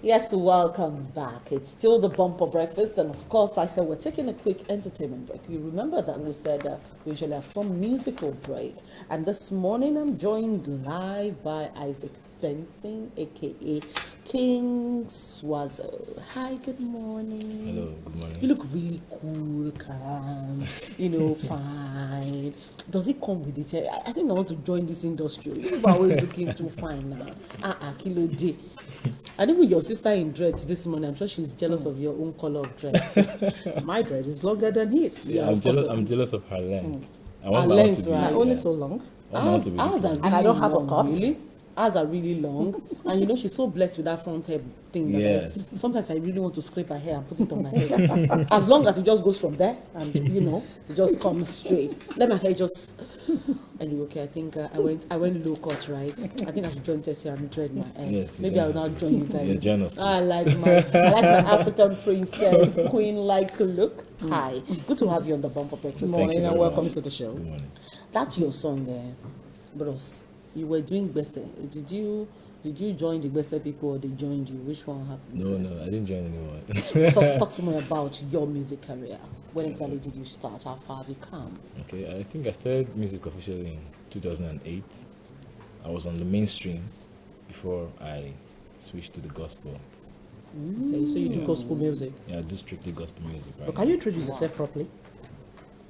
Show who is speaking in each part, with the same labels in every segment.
Speaker 1: Yes, welcome back. It's still the bumper breakfast, and of course, I said we're taking a quick entertainment break. You remember that we said we usually have some musical break, and this morning I'm joined live by Isaac Benson, aka King Swazo. Hi, good morning.
Speaker 2: Hello, good morning.
Speaker 1: You look really cool, calm, fine. Does it come with it? I think I want to join this industry. You're always looking too fine now. Kilo day. And even your sister in dreads this morning, I'm sure she's jealous of your own color of dreads. My dread is longer than his.
Speaker 2: Yeah, I'm jealous of her length. I
Speaker 1: Her
Speaker 2: want my own
Speaker 1: length,
Speaker 2: to be,
Speaker 1: right?
Speaker 3: Only so long.
Speaker 1: Ours are really
Speaker 3: And I don't have a
Speaker 1: long,
Speaker 3: cuff.
Speaker 1: really. Ours are really long. And she's so blessed with that front hair thing.
Speaker 2: Yes.
Speaker 1: Sometimes I really want to scrape her hair and put it on my head. As long as it just goes from there and, it just comes straight. Let my hair just... Anyway, okay, I think I went low cut, right? I think I should join Tessie and dread my hair.
Speaker 2: Yes,
Speaker 1: Maybe I will now join you guys.
Speaker 2: Yeah, join us,
Speaker 1: I like my African princess, queen-like look. Hi. Good to have you on the bumper breakfast.
Speaker 3: Good morning
Speaker 2: you
Speaker 3: and
Speaker 2: so
Speaker 3: welcome
Speaker 2: much.
Speaker 3: to the show.
Speaker 2: Good morning.
Speaker 1: That's your song, bros. You were doing Bese. Did you join the Bese people or they joined you? Which one happened?
Speaker 2: No, I didn't join anyone.
Speaker 1: Talk to me about your music career. When exactly did you start? How far have you come?
Speaker 2: Okay, I think I started music officially in 2008. I was on the mainstream before I switched to the gospel.
Speaker 3: Okay, so you do gospel music.
Speaker 2: Yeah, I do strictly gospel music. Right
Speaker 3: But can you introduce yourself properly?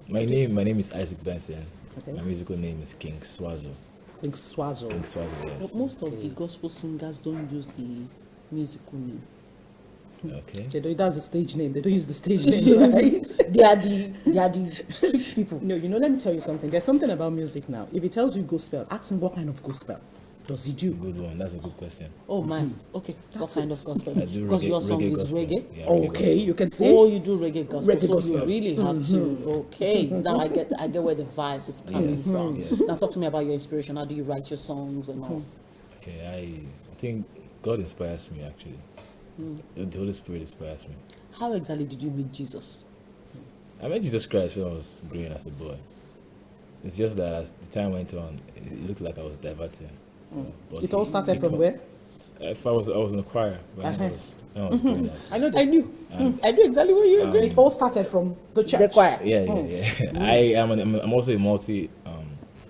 Speaker 2: My name is Isaac Benson.
Speaker 3: Okay.
Speaker 2: My musical name is King Swazo.
Speaker 3: Think Swazo.
Speaker 2: King Swazo, yes.
Speaker 1: But most of the gospel singers don't use the musical name.
Speaker 2: Okay.
Speaker 3: That's the stage name. They don't use the stage name, right?
Speaker 1: they are the street people.
Speaker 3: No, let me tell you something. There's something about music now. If he tells you gospel, ask him what kind of gospel does he do.
Speaker 2: Good one. That's a good question.
Speaker 1: Oh my. Okay. What kind of gospel?
Speaker 2: I do
Speaker 1: Because your song is
Speaker 2: gospel.
Speaker 1: reggae.
Speaker 2: Yeah,
Speaker 3: Okay, you can say.
Speaker 1: Oh, you do reggae gospel.
Speaker 3: Reggae
Speaker 1: so
Speaker 3: gospel.
Speaker 1: you really have to. Okay. Now I get where the vibe is coming from.
Speaker 2: Yes.
Speaker 1: Now talk to me about your inspiration. How do you write your songs and all?
Speaker 2: Okay, I think God inspires me actually. The Holy Spirit inspires me.
Speaker 1: How exactly did you meet Jesus?
Speaker 2: I met Jesus Christ when I was growing as a boy. It's just that as the time went on, it looked like I was diverting. So, but
Speaker 3: It all started from where?
Speaker 2: If I was in the choir when I was growing up.
Speaker 1: I knew. I knew exactly where you were going.
Speaker 3: It all started from the church.
Speaker 1: The choir.
Speaker 2: Yeah. I'm also a multi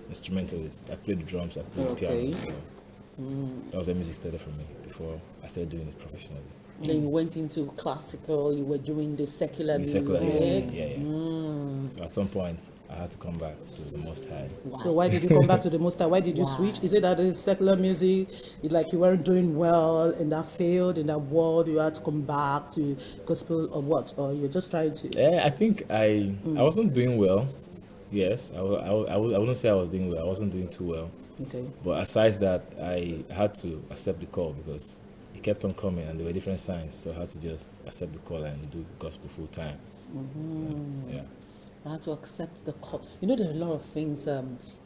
Speaker 2: instrumentalist. I play the drums, I play the piano. So that was the music started for me before I started doing it professionally.
Speaker 1: Then you went into classical. You were doing the secular music.
Speaker 2: Yeah. So at some point, I had to come back to the Most High.
Speaker 1: Wow.
Speaker 3: So why did you come back to the Most High? Why did you
Speaker 1: Why?
Speaker 3: switch? Is it that the secular music, like you weren't doing well in that field, in that world, you had to come back to gospel or what? Or you're just trying to...
Speaker 2: I think I wasn't doing well. Yes, I wouldn't say I was doing well. I wasn't doing too well.
Speaker 3: Okay.
Speaker 2: But aside that, I had to accept the call because it kept on coming and there were different signs. So I had to just accept the call and do gospel full time. Yeah.
Speaker 1: I had to accept the call. There are a lot of things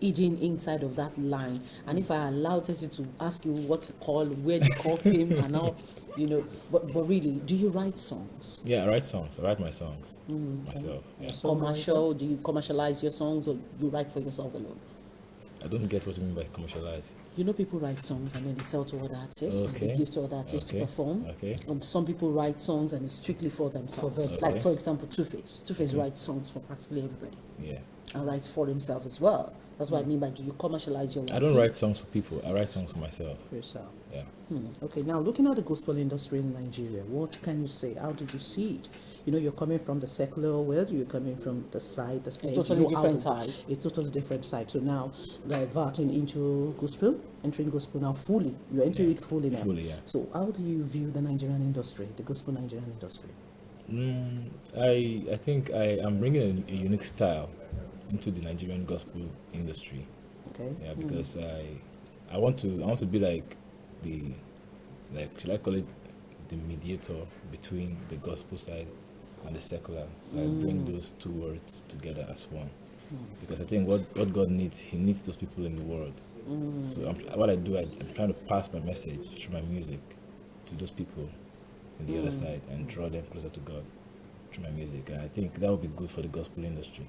Speaker 1: hidden inside of that line. And if I allow Tessie to ask you what's it called, where the call came, and how, but really, do you write songs?
Speaker 2: Yeah, I write songs. I write my songs myself. Yeah.
Speaker 1: Commercial? Do you commercialize your songs or you write for yourself alone?
Speaker 2: I don't get what you mean by commercialize.
Speaker 1: People write songs and then they sell to other artists.
Speaker 2: Okay.
Speaker 1: They give to other artists to
Speaker 2: Okay.
Speaker 1: perform.
Speaker 2: Okay.
Speaker 1: And some people write songs and it's strictly for themselves.
Speaker 2: Okay.
Speaker 1: Like, for example, Two-Face. Two-Face writes songs for practically everybody.
Speaker 2: Yeah.
Speaker 1: And writes for himself as well. That's what I mean by, do you commercialize your
Speaker 2: I don't write songs for people. I write songs for myself.
Speaker 3: For yourself.
Speaker 2: Yeah.
Speaker 3: Okay, now looking at the gospel industry in Nigeria, what can you say? How did you see it? You're coming from the secular world, you're coming from the side, the stage.
Speaker 1: totally different side.
Speaker 3: A totally different side. So now, diverting into gospel, entering gospel now fully. You're entering it fully now.
Speaker 2: Fully, yeah.
Speaker 3: So how do you view the Nigerian industry, the gospel Nigerian industry?
Speaker 2: I think I am bringing a unique style into the Nigerian gospel industry.
Speaker 3: Okay.
Speaker 2: Yeah, because I want to be like should I call it the mediator between the gospel side and the secular side, bring those two words together as one. Because I think what God needs, He needs those people in the world. So what I do, I'm trying to pass my message through my music to those people on the other side and draw them closer to God through my music. And I think that would be good for the gospel industry.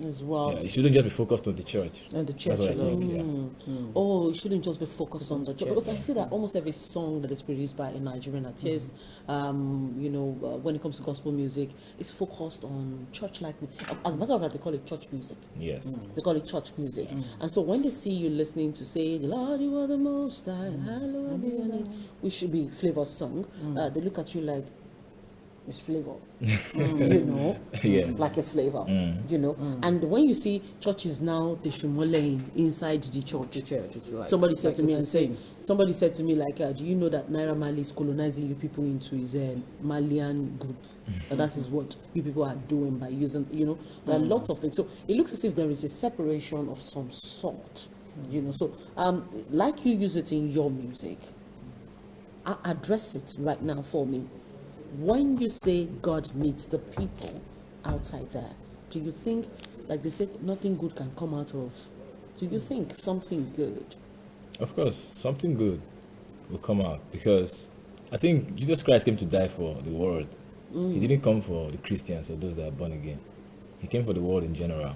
Speaker 1: as well.
Speaker 2: Yeah, it shouldn't just be focused on the church.
Speaker 3: And the church
Speaker 2: That's what I
Speaker 3: alone.
Speaker 2: think. Yeah.
Speaker 1: Oh, it shouldn't just be focused on the church, because I see that almost every song that is produced by a Nigerian artist, when it comes to gospel music, is focused on church-like. As a matter of fact, they call it church music.
Speaker 2: Yes.
Speaker 1: They call it church music. And so when they see you listening to say, "The Lord, you are the Most High, hallowed be your name," which should be Flavor song, they look at you like, it's Flavor,
Speaker 2: Yeah.
Speaker 1: like it's Flavor, And when you see churches now, they should mole inside the church.
Speaker 3: It's like,
Speaker 1: Somebody said
Speaker 3: like
Speaker 1: to me,
Speaker 3: it's insane.
Speaker 1: Somebody said to me, like, do you know that Naira Marley is colonizing you people into his Malian group? That is what you people are doing by using, there are lots of things. So it looks as if there is a separation of some sort, So, like you use it in your music, address it right now for me. When you say God needs the people outside there, do you think, like they said, nothing good can come out of? Do you think something good?
Speaker 2: Of course, something good will come out, because I think Jesus Christ came to die for the world. He didn't come for the Christians or those that are born again. He came for the world in general.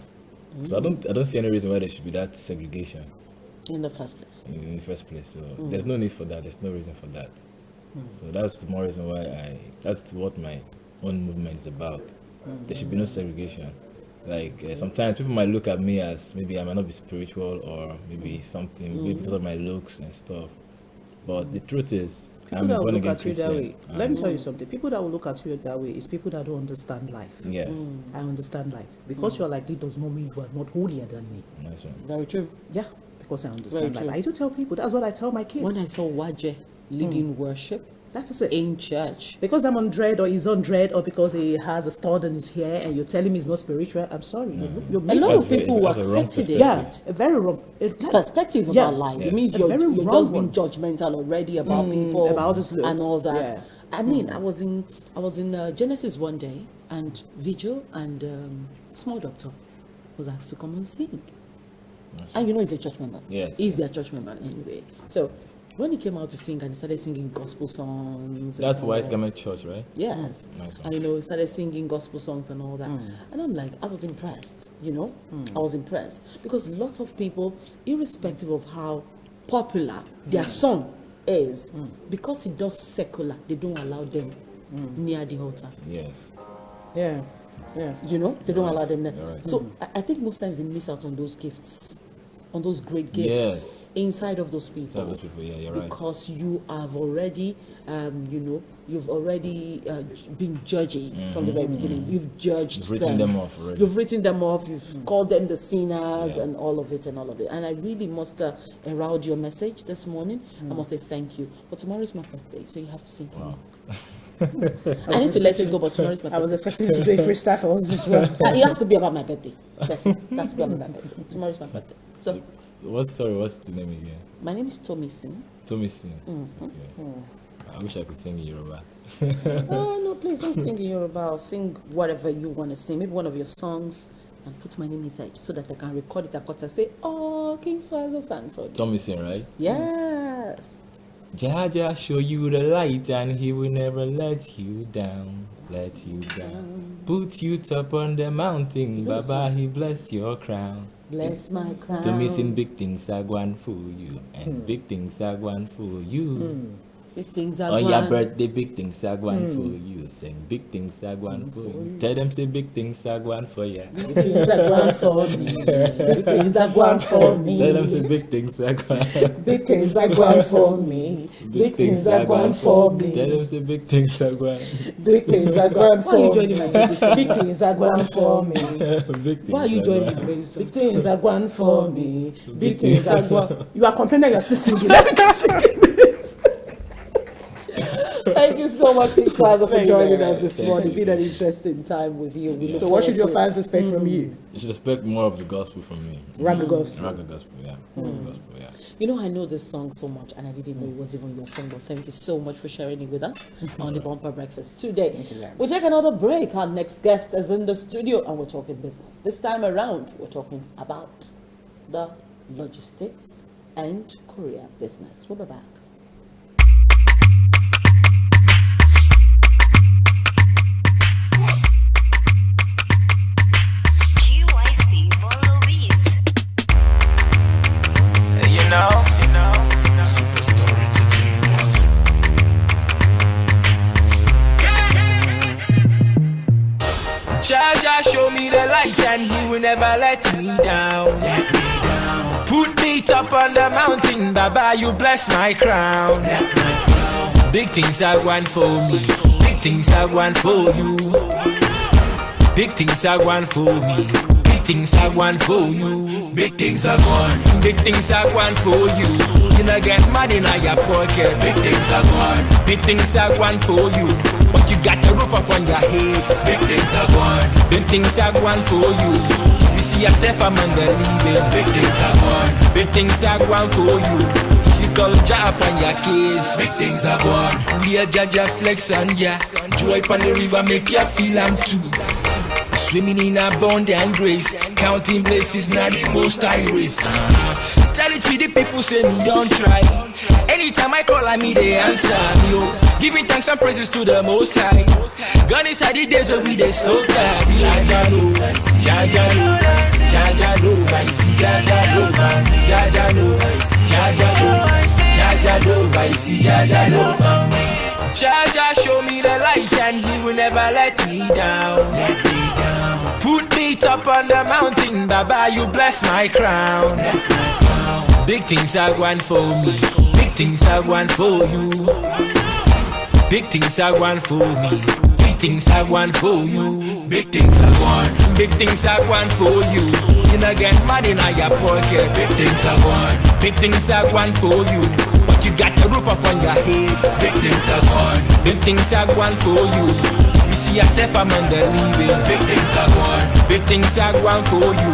Speaker 2: So I don't see any reason why there should be that segregation
Speaker 1: In the first place.
Speaker 2: in the first place. So there's no need for that. There's no reason for that. So that's more reason why that's what my own movement is about. There should be no segregation. Like sometimes people might look at me as maybe I might not be spiritual, or maybe something, maybe because of my looks and stuff. But the truth is,
Speaker 3: People
Speaker 2: I'm a
Speaker 3: that will
Speaker 2: born
Speaker 3: look
Speaker 2: again
Speaker 3: at you that
Speaker 2: Christian.
Speaker 3: way. Let me tell you something. People that will look at you that way is people that don't understand life.
Speaker 2: Yes,
Speaker 3: I understand life. Because you're like this does not mean you are not holier than me.
Speaker 2: that's right.
Speaker 1: Very true.
Speaker 3: Yeah, because I
Speaker 1: Very
Speaker 3: understand
Speaker 1: true.
Speaker 3: life. I do tell people. That's what I tell my kids.
Speaker 1: When I saw Waje leading worship
Speaker 3: That is it.
Speaker 1: in church,
Speaker 3: Because I'm on dread, or he's on dread, or because he has a stud in his hair, and you're telling me he's not spiritual, I'm sorry. You're
Speaker 1: a
Speaker 3: missing
Speaker 1: lot of
Speaker 2: That's
Speaker 1: people
Speaker 2: very- that's a wrong
Speaker 1: accepted it.
Speaker 2: perspective.
Speaker 3: Yeah, a very wrong
Speaker 1: Perspective
Speaker 3: Yeah.
Speaker 1: about life.
Speaker 2: Yeah.
Speaker 1: It means
Speaker 3: A
Speaker 1: you're
Speaker 3: very
Speaker 1: just
Speaker 3: wrong
Speaker 1: being judgmental already about people,
Speaker 3: about this looks.
Speaker 1: and all that.
Speaker 3: Yeah.
Speaker 1: I mean, I was in Genesis one day, and Vigil and Small Doctor was asked to come and sing. And he's a church member.
Speaker 2: Yes,
Speaker 1: He's their church member anyway. So when he came out to sing and he started singing gospel songs.
Speaker 2: That's
Speaker 1: and
Speaker 2: White
Speaker 1: all-
Speaker 2: Garment Church, right?
Speaker 1: Yes.
Speaker 2: Nice one.
Speaker 1: And he started singing gospel songs and all that. And I'm like, I was impressed, I was impressed. Because lots of people, irrespective of how popular their song is, because it does secular, they don't allow them near the altar.
Speaker 2: Yes.
Speaker 3: Yeah.
Speaker 1: They don't allow them there.
Speaker 2: You're right.
Speaker 1: So I think most times they miss out on those gifts, on those great gifts
Speaker 2: Yes.
Speaker 1: inside of those people.
Speaker 2: Some of those people, yeah, you're right.
Speaker 1: Because you have already, you've already been judging from the very beginning. You've judged
Speaker 2: You've written them off already.
Speaker 1: You've written them off. You've called them the sinners
Speaker 2: Yeah.
Speaker 1: and all of it. And I really must herald your message this morning. I must say thank you. But tomorrow is my birthday, so you have to sing for me. I need to let you go, but tomorrow is my
Speaker 3: I was
Speaker 1: birthday.
Speaker 3: expecting you to do a freestyle for us as well.
Speaker 1: It has to be about my birthday. Yes, it has to be about my birthday. Tomorrow is my birthday. So
Speaker 2: What's the name again?
Speaker 1: my name is Tommy Singh.
Speaker 2: Tommy Singh. Okay. I wish I could sing in Yoruba.
Speaker 1: Oh, no, please don't sing in Yoruba. Sing whatever you want to sing. Maybe one of your songs, and put my name inside so that I can record it and say, "Oh, King Swazo sang for me."
Speaker 2: Tommy Singh, right?
Speaker 1: Yes.
Speaker 2: Jaja show you the light and he will never let you down. Let you down. Put you top on the mountain. Baba, he bless your crown.
Speaker 1: Bless my crown.
Speaker 2: Tommy Singh, big things are going for you. And big things are going for you.
Speaker 1: Big things are
Speaker 2: On your
Speaker 1: going.
Speaker 2: birthday, big things are going for you. Sing big things are going for you. Tell them say big things are going for you.
Speaker 1: Big things are going for me. Big things are going for me.
Speaker 2: Tell them say big things are going.
Speaker 3: Big things are going for me.
Speaker 1: Big things are going for
Speaker 2: Tell
Speaker 1: me.
Speaker 2: them say big things are going.
Speaker 3: Big things are going
Speaker 1: Why are you
Speaker 3: for
Speaker 1: joining
Speaker 3: me.
Speaker 1: my baby song?
Speaker 3: Big things are going for me.
Speaker 2: Big things
Speaker 1: Why are you
Speaker 2: are
Speaker 1: joining
Speaker 2: going.
Speaker 1: my baby song?
Speaker 3: Big things are going for me. Big things are going. You are complaining you're still singing. Let me keep singing.
Speaker 1: Thank you so much, King Swazo, for
Speaker 3: Thank you
Speaker 1: joining
Speaker 3: very
Speaker 1: us this
Speaker 2: much.
Speaker 1: morning.
Speaker 2: Thank
Speaker 1: Been
Speaker 2: you.
Speaker 1: an interesting time with you. We look
Speaker 3: So what should your
Speaker 1: forward to it.
Speaker 3: fans expect from you?
Speaker 2: You should expect more of the gospel from me.
Speaker 3: Raga gospel.
Speaker 2: Raga gospel, yeah. Gospel, yeah.
Speaker 1: I know this song so much, and I didn't know it was even your song, but thank you so much for sharing it with us on the Bumper Breakfast today. We'll take another break. Our next guest is in the studio, and we're talking business. This time around, we're talking about the logistics and courier business. We'll be back.
Speaker 4: GYC light and he will never let me down. Put me top on the mountain, Baba, you bless my crown. Big things are one for me, big things are one for you. Big things are one for me, big things are one for you. Big things are one, big things are one for you. You not get money in your pocket. Big things are one, big things are one for you. But you got the rope up on your head. Big things are one, big things are one for you. If you see yourself among the living, big things are one, big things are one for you. If you call Jah up on your case, big things are one. We are Jaja flex and yeah, joy upon the river make you feel I'm too. Swimming in abundant grace, counting blessings, not the most I raise. Tell it to the people, say me don't try. Anytime I call on me, they answer me. Oh, giving thanks and praises to the Most High. Gone inside the days where we they so tired. Jaja lo, Jaja lo, Jaja lo, I see Jaja lo, Jaja lo, Jaja lo, Jaja lo, I see Jaja lo. Jaja show me the light and he will never let me down. Put me top on the mountain, Baba, you bless my crown. Big things are one for me, big things are one for you. Big things are one for me, big things are one for you. Big things are one, big things are one for you. You not get money in your pocket. Big things are one, big things are one for you. But you got the rope up on your head. Big things are one, big things are one for you. If you see yourself among the living, big things are one, big things are one for you.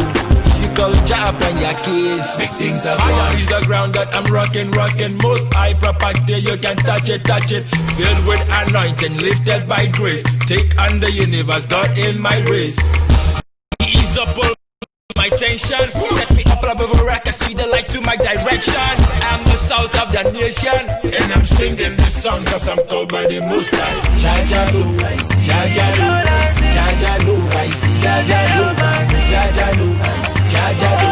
Speaker 4: If you call Jah up on your case, big things are one. Higher is the ground that I'm rocking. Most high property, you can touch it. Filled with anointing, lifted by grace. Take on the universe, God in my race. Ease up all my tension, let me up above a rock, I see the light to my direction. I'm the salt of the nation, and I'm singing this song cause I'm told by the Most High. Jaja lo, Jaja lo, Jaja lo, I see Jaja lo, Jaja lo, Jaja lo,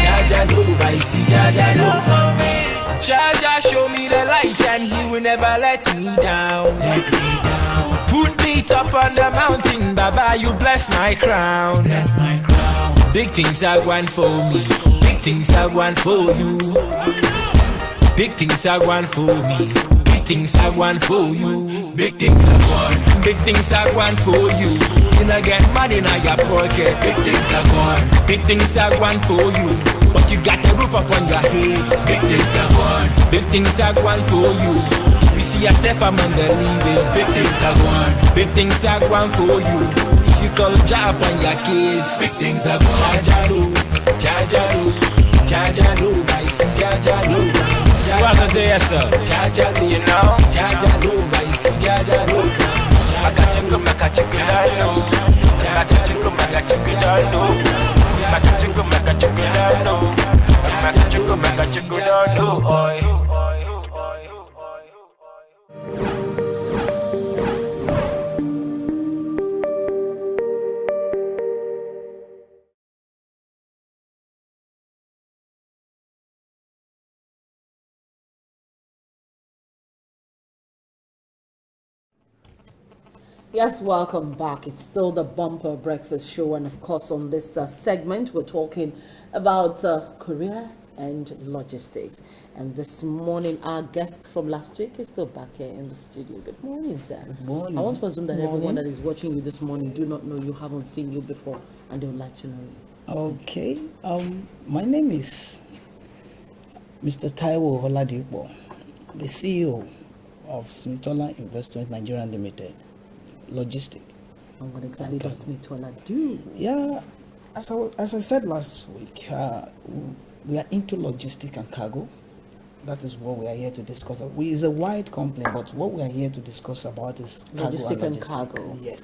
Speaker 4: Jaja lo, I see Jaja lo. Jaja show me the light and he will never let me down. Put me top on the mountain, Baba, you bless my crown. Big things are one for me, big things are one for you. Big things are one for me, big things are one for you. Big things are one, big things are one for you. You not get money in your pocket. Big things are one, big things are one for you. But you got the roof up on your head. Big things are one, big things are one for you. If you see yourself among the living, big things are one, big things are one for you. If you call Jah up on your case, big things are one. Jaja lo, Jaja lo, Jaja lo, I see Jaja lo. Swagger there, sir. Jaja lo, you know. Jaja lo, I see Jaja lo. Makachuku, dano. Makachuku, dano. Makachuku, dano. Oi.
Speaker 1: Yes, welcome back. It's still the Bumper Breakfast Show, and of course, on this segment, we're talking about career and logistics. And this morning, our guest from last week is still back here in the studio. Good morning, sir.
Speaker 5: Good morning.
Speaker 1: I want to assume that everyone that is watching you this morning do not know you, haven't seen you before, and they would like to know you.
Speaker 5: Okay. My name is Mr. Taiwo Oladipo, the CEO of Smitola Investment Nigeria Limited. Logistic.
Speaker 1: And what exactly does Smitola do?
Speaker 5: Yeah, as I said last week, we are into logistic and cargo. That is what we are here to discuss. We is a wide company, but what we are here to discuss about is
Speaker 1: Logistic and cargo.
Speaker 5: Yes.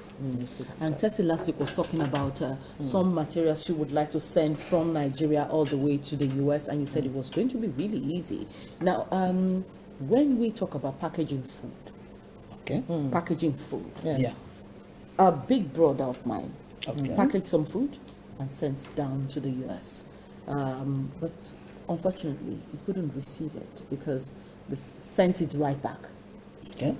Speaker 1: And Tessie last week was talking about some materials she would like to send from Nigeria all the way to the US, and you said it was going to be really easy. Now, when we talk about packaging food, packaging food.
Speaker 5: Yeah.
Speaker 1: A big brother of mine packaged some food and sent down to the US. But unfortunately, he couldn't receive it because they sent it right back.
Speaker 5: Okay.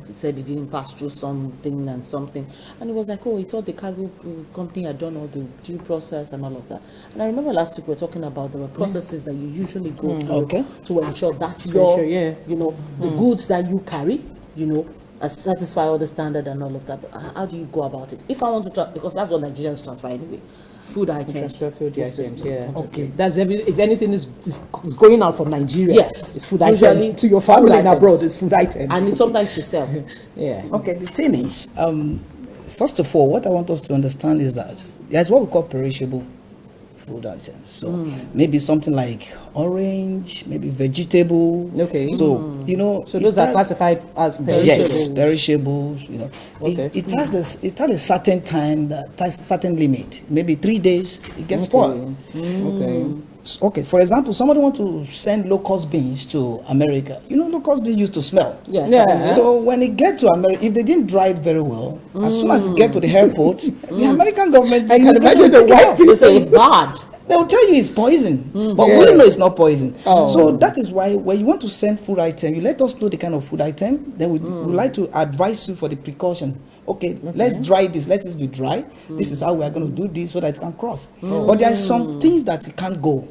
Speaker 1: He said he didn't pass through something and something, and he was like, oh, he thought the cargo company had done all the due process and all of that. And I remember last week we were talking about there were processes that you usually go through to ensure that your, you know, the goods that you carry, you know, satisfy all the standard and all of that. But how do you go about it? If I want to because that's what Nigerians transfer anyway. Food items.
Speaker 3: Transfer food items, yeah.
Speaker 5: Okay.
Speaker 3: That's if anything is going out from Nigeria,
Speaker 1: Yes.
Speaker 3: it's food
Speaker 1: Usually
Speaker 3: items. To your family
Speaker 1: food
Speaker 3: and
Speaker 1: items.
Speaker 3: abroad, it's food items.
Speaker 1: And it's sometimes to sell.
Speaker 3: yeah.
Speaker 5: Okay, the thing is, first of all, what I want us to understand is that there's what we call perishable food items. So maybe something like orange, maybe vegetable.
Speaker 3: Okay.
Speaker 5: So you know,
Speaker 3: So those are classified as perishable.
Speaker 5: Yes, perishable. You know,
Speaker 3: Okay.
Speaker 5: it has this. It has a certain time, that has a certain limit. Maybe 3 days, it gets spoiled.
Speaker 3: Okay.
Speaker 5: Okay, for example, somebody want to send locust beans to America. You know, locust beans used to smell.
Speaker 1: Yes.
Speaker 3: Yeah.
Speaker 5: So when it get to America, if they didn't dry it very well, as soon as it get to the airport, the American government,
Speaker 3: I can imagine the white
Speaker 1: They say it's bad.
Speaker 5: they will tell you it's poison, but we know it's not poison. So that is why when you want to send food item, you let us know the kind of food item. Then we like to advise you for the precaution. Okay, let's dry this. Let this be dry. This is how we are going to do this so that it can cross. But there are some things that it can't go.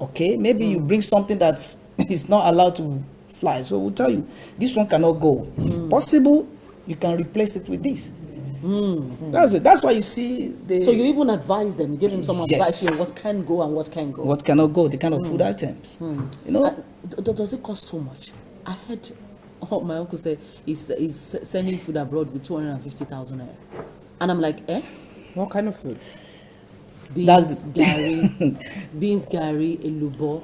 Speaker 5: Okay, maybe you bring something that is not allowed to fly. So we'll tell you this one cannot go. If possible, you can replace it with this. That's it. That's why you see the.
Speaker 1: So you even advise them, give them some
Speaker 5: Yes.
Speaker 1: advice on what can go and what can go.
Speaker 5: what cannot go, the kind of food items. You know,
Speaker 1: Does it cost so much? I heard my uncle say he's sending food abroad with 250,000 naira. And I'm like, eh?
Speaker 3: What kind of food?
Speaker 1: Beans, Gary, elubo.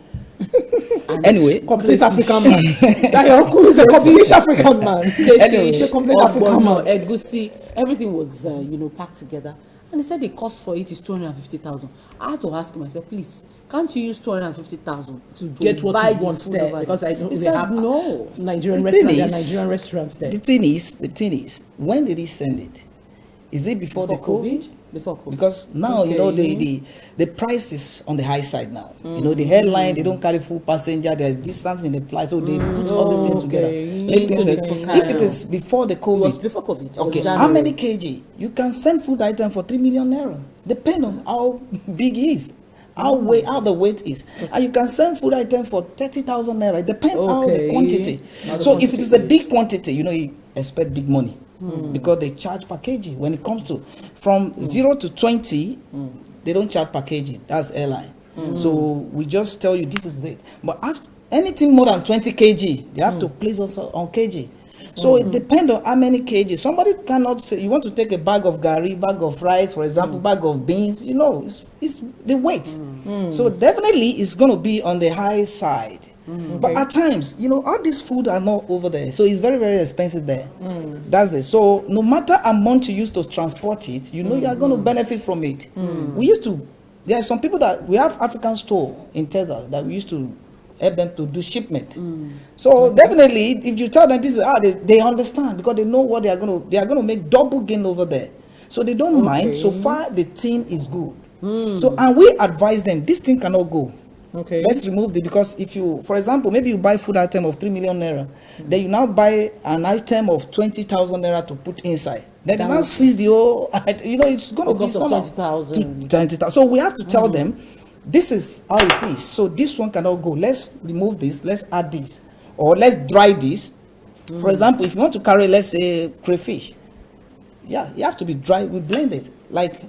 Speaker 5: anyway,
Speaker 3: Complete African man. That your uncle is a complete African man.
Speaker 1: Crayfish,
Speaker 3: The complete African
Speaker 1: ogbono,
Speaker 3: man.
Speaker 1: egusi, everything was packed together. And he said the cost for it is 250,000. I had to ask him, I said, please, can't you use 250,000 to
Speaker 3: Get what
Speaker 1: buy
Speaker 3: you
Speaker 1: the
Speaker 3: want
Speaker 1: food
Speaker 3: there,
Speaker 1: over
Speaker 3: because
Speaker 1: there?
Speaker 3: I know
Speaker 1: He
Speaker 3: they
Speaker 1: said,
Speaker 3: have
Speaker 1: no.
Speaker 3: Nigerian
Speaker 5: The thing
Speaker 3: restaurants. There are
Speaker 5: is-
Speaker 3: Nigerian restaurants there.
Speaker 5: the thing is, when did he send it? Is it before the COVID?
Speaker 1: Before COVID.
Speaker 5: Because now you know the price is on the high side now. You know the headline, they don't carry full passenger. There's distance in the flight, so they put all these things together. Make things if it is before the
Speaker 1: It was
Speaker 5: COVID,
Speaker 1: before COVID. It was
Speaker 5: okay,
Speaker 1: January.
Speaker 5: how many kg? You can send food item for 3 million naira, depend on how big it is. How the weight is, and you can send food item for 30,000 naira. It depends on the quantity. So if it is a big quantity, you know you expect big money because they charge per kg. When it comes to from 0 to 20, they don't charge per kg. That's airline. So we just tell you this is it. But after anything more than 20 kg, they have to place us on kg. So it depends on how many kg. Somebody cannot say you want to take a bag of gari, bag of rice, for example, bag of beans. You know, it's the weight. So definitely it's going to be on the high side. But at times, you know, all this food are not over there, so it's very, very expensive there. That's it. So no matter amount you use to transport it, you know you are going to benefit from it. We used to. There are some people that we have African store in Texas that we used to help them to do shipment. So definitely, if you tell them this is how they understand because they know what they are going to make double gain over there. So they don't mind. So far, the thing is good. So and we advise them this thing cannot go.
Speaker 3: Okay.
Speaker 5: Let's remove it because if you, for example, maybe you buy food item of 3 million naira, then you now buy an item of 20,000 naira to put inside. Then you now seize the whole, you know, it's going to be
Speaker 1: Because of
Speaker 5: somehow
Speaker 1: 20,000.
Speaker 5: 20,000. So we have to tell them, this is how it is. So this one cannot go. Let's remove this. Let's add this, or let's dry this. For example, if you want to carry, let's say, crayfish, yeah, you have to be dry. We blend it like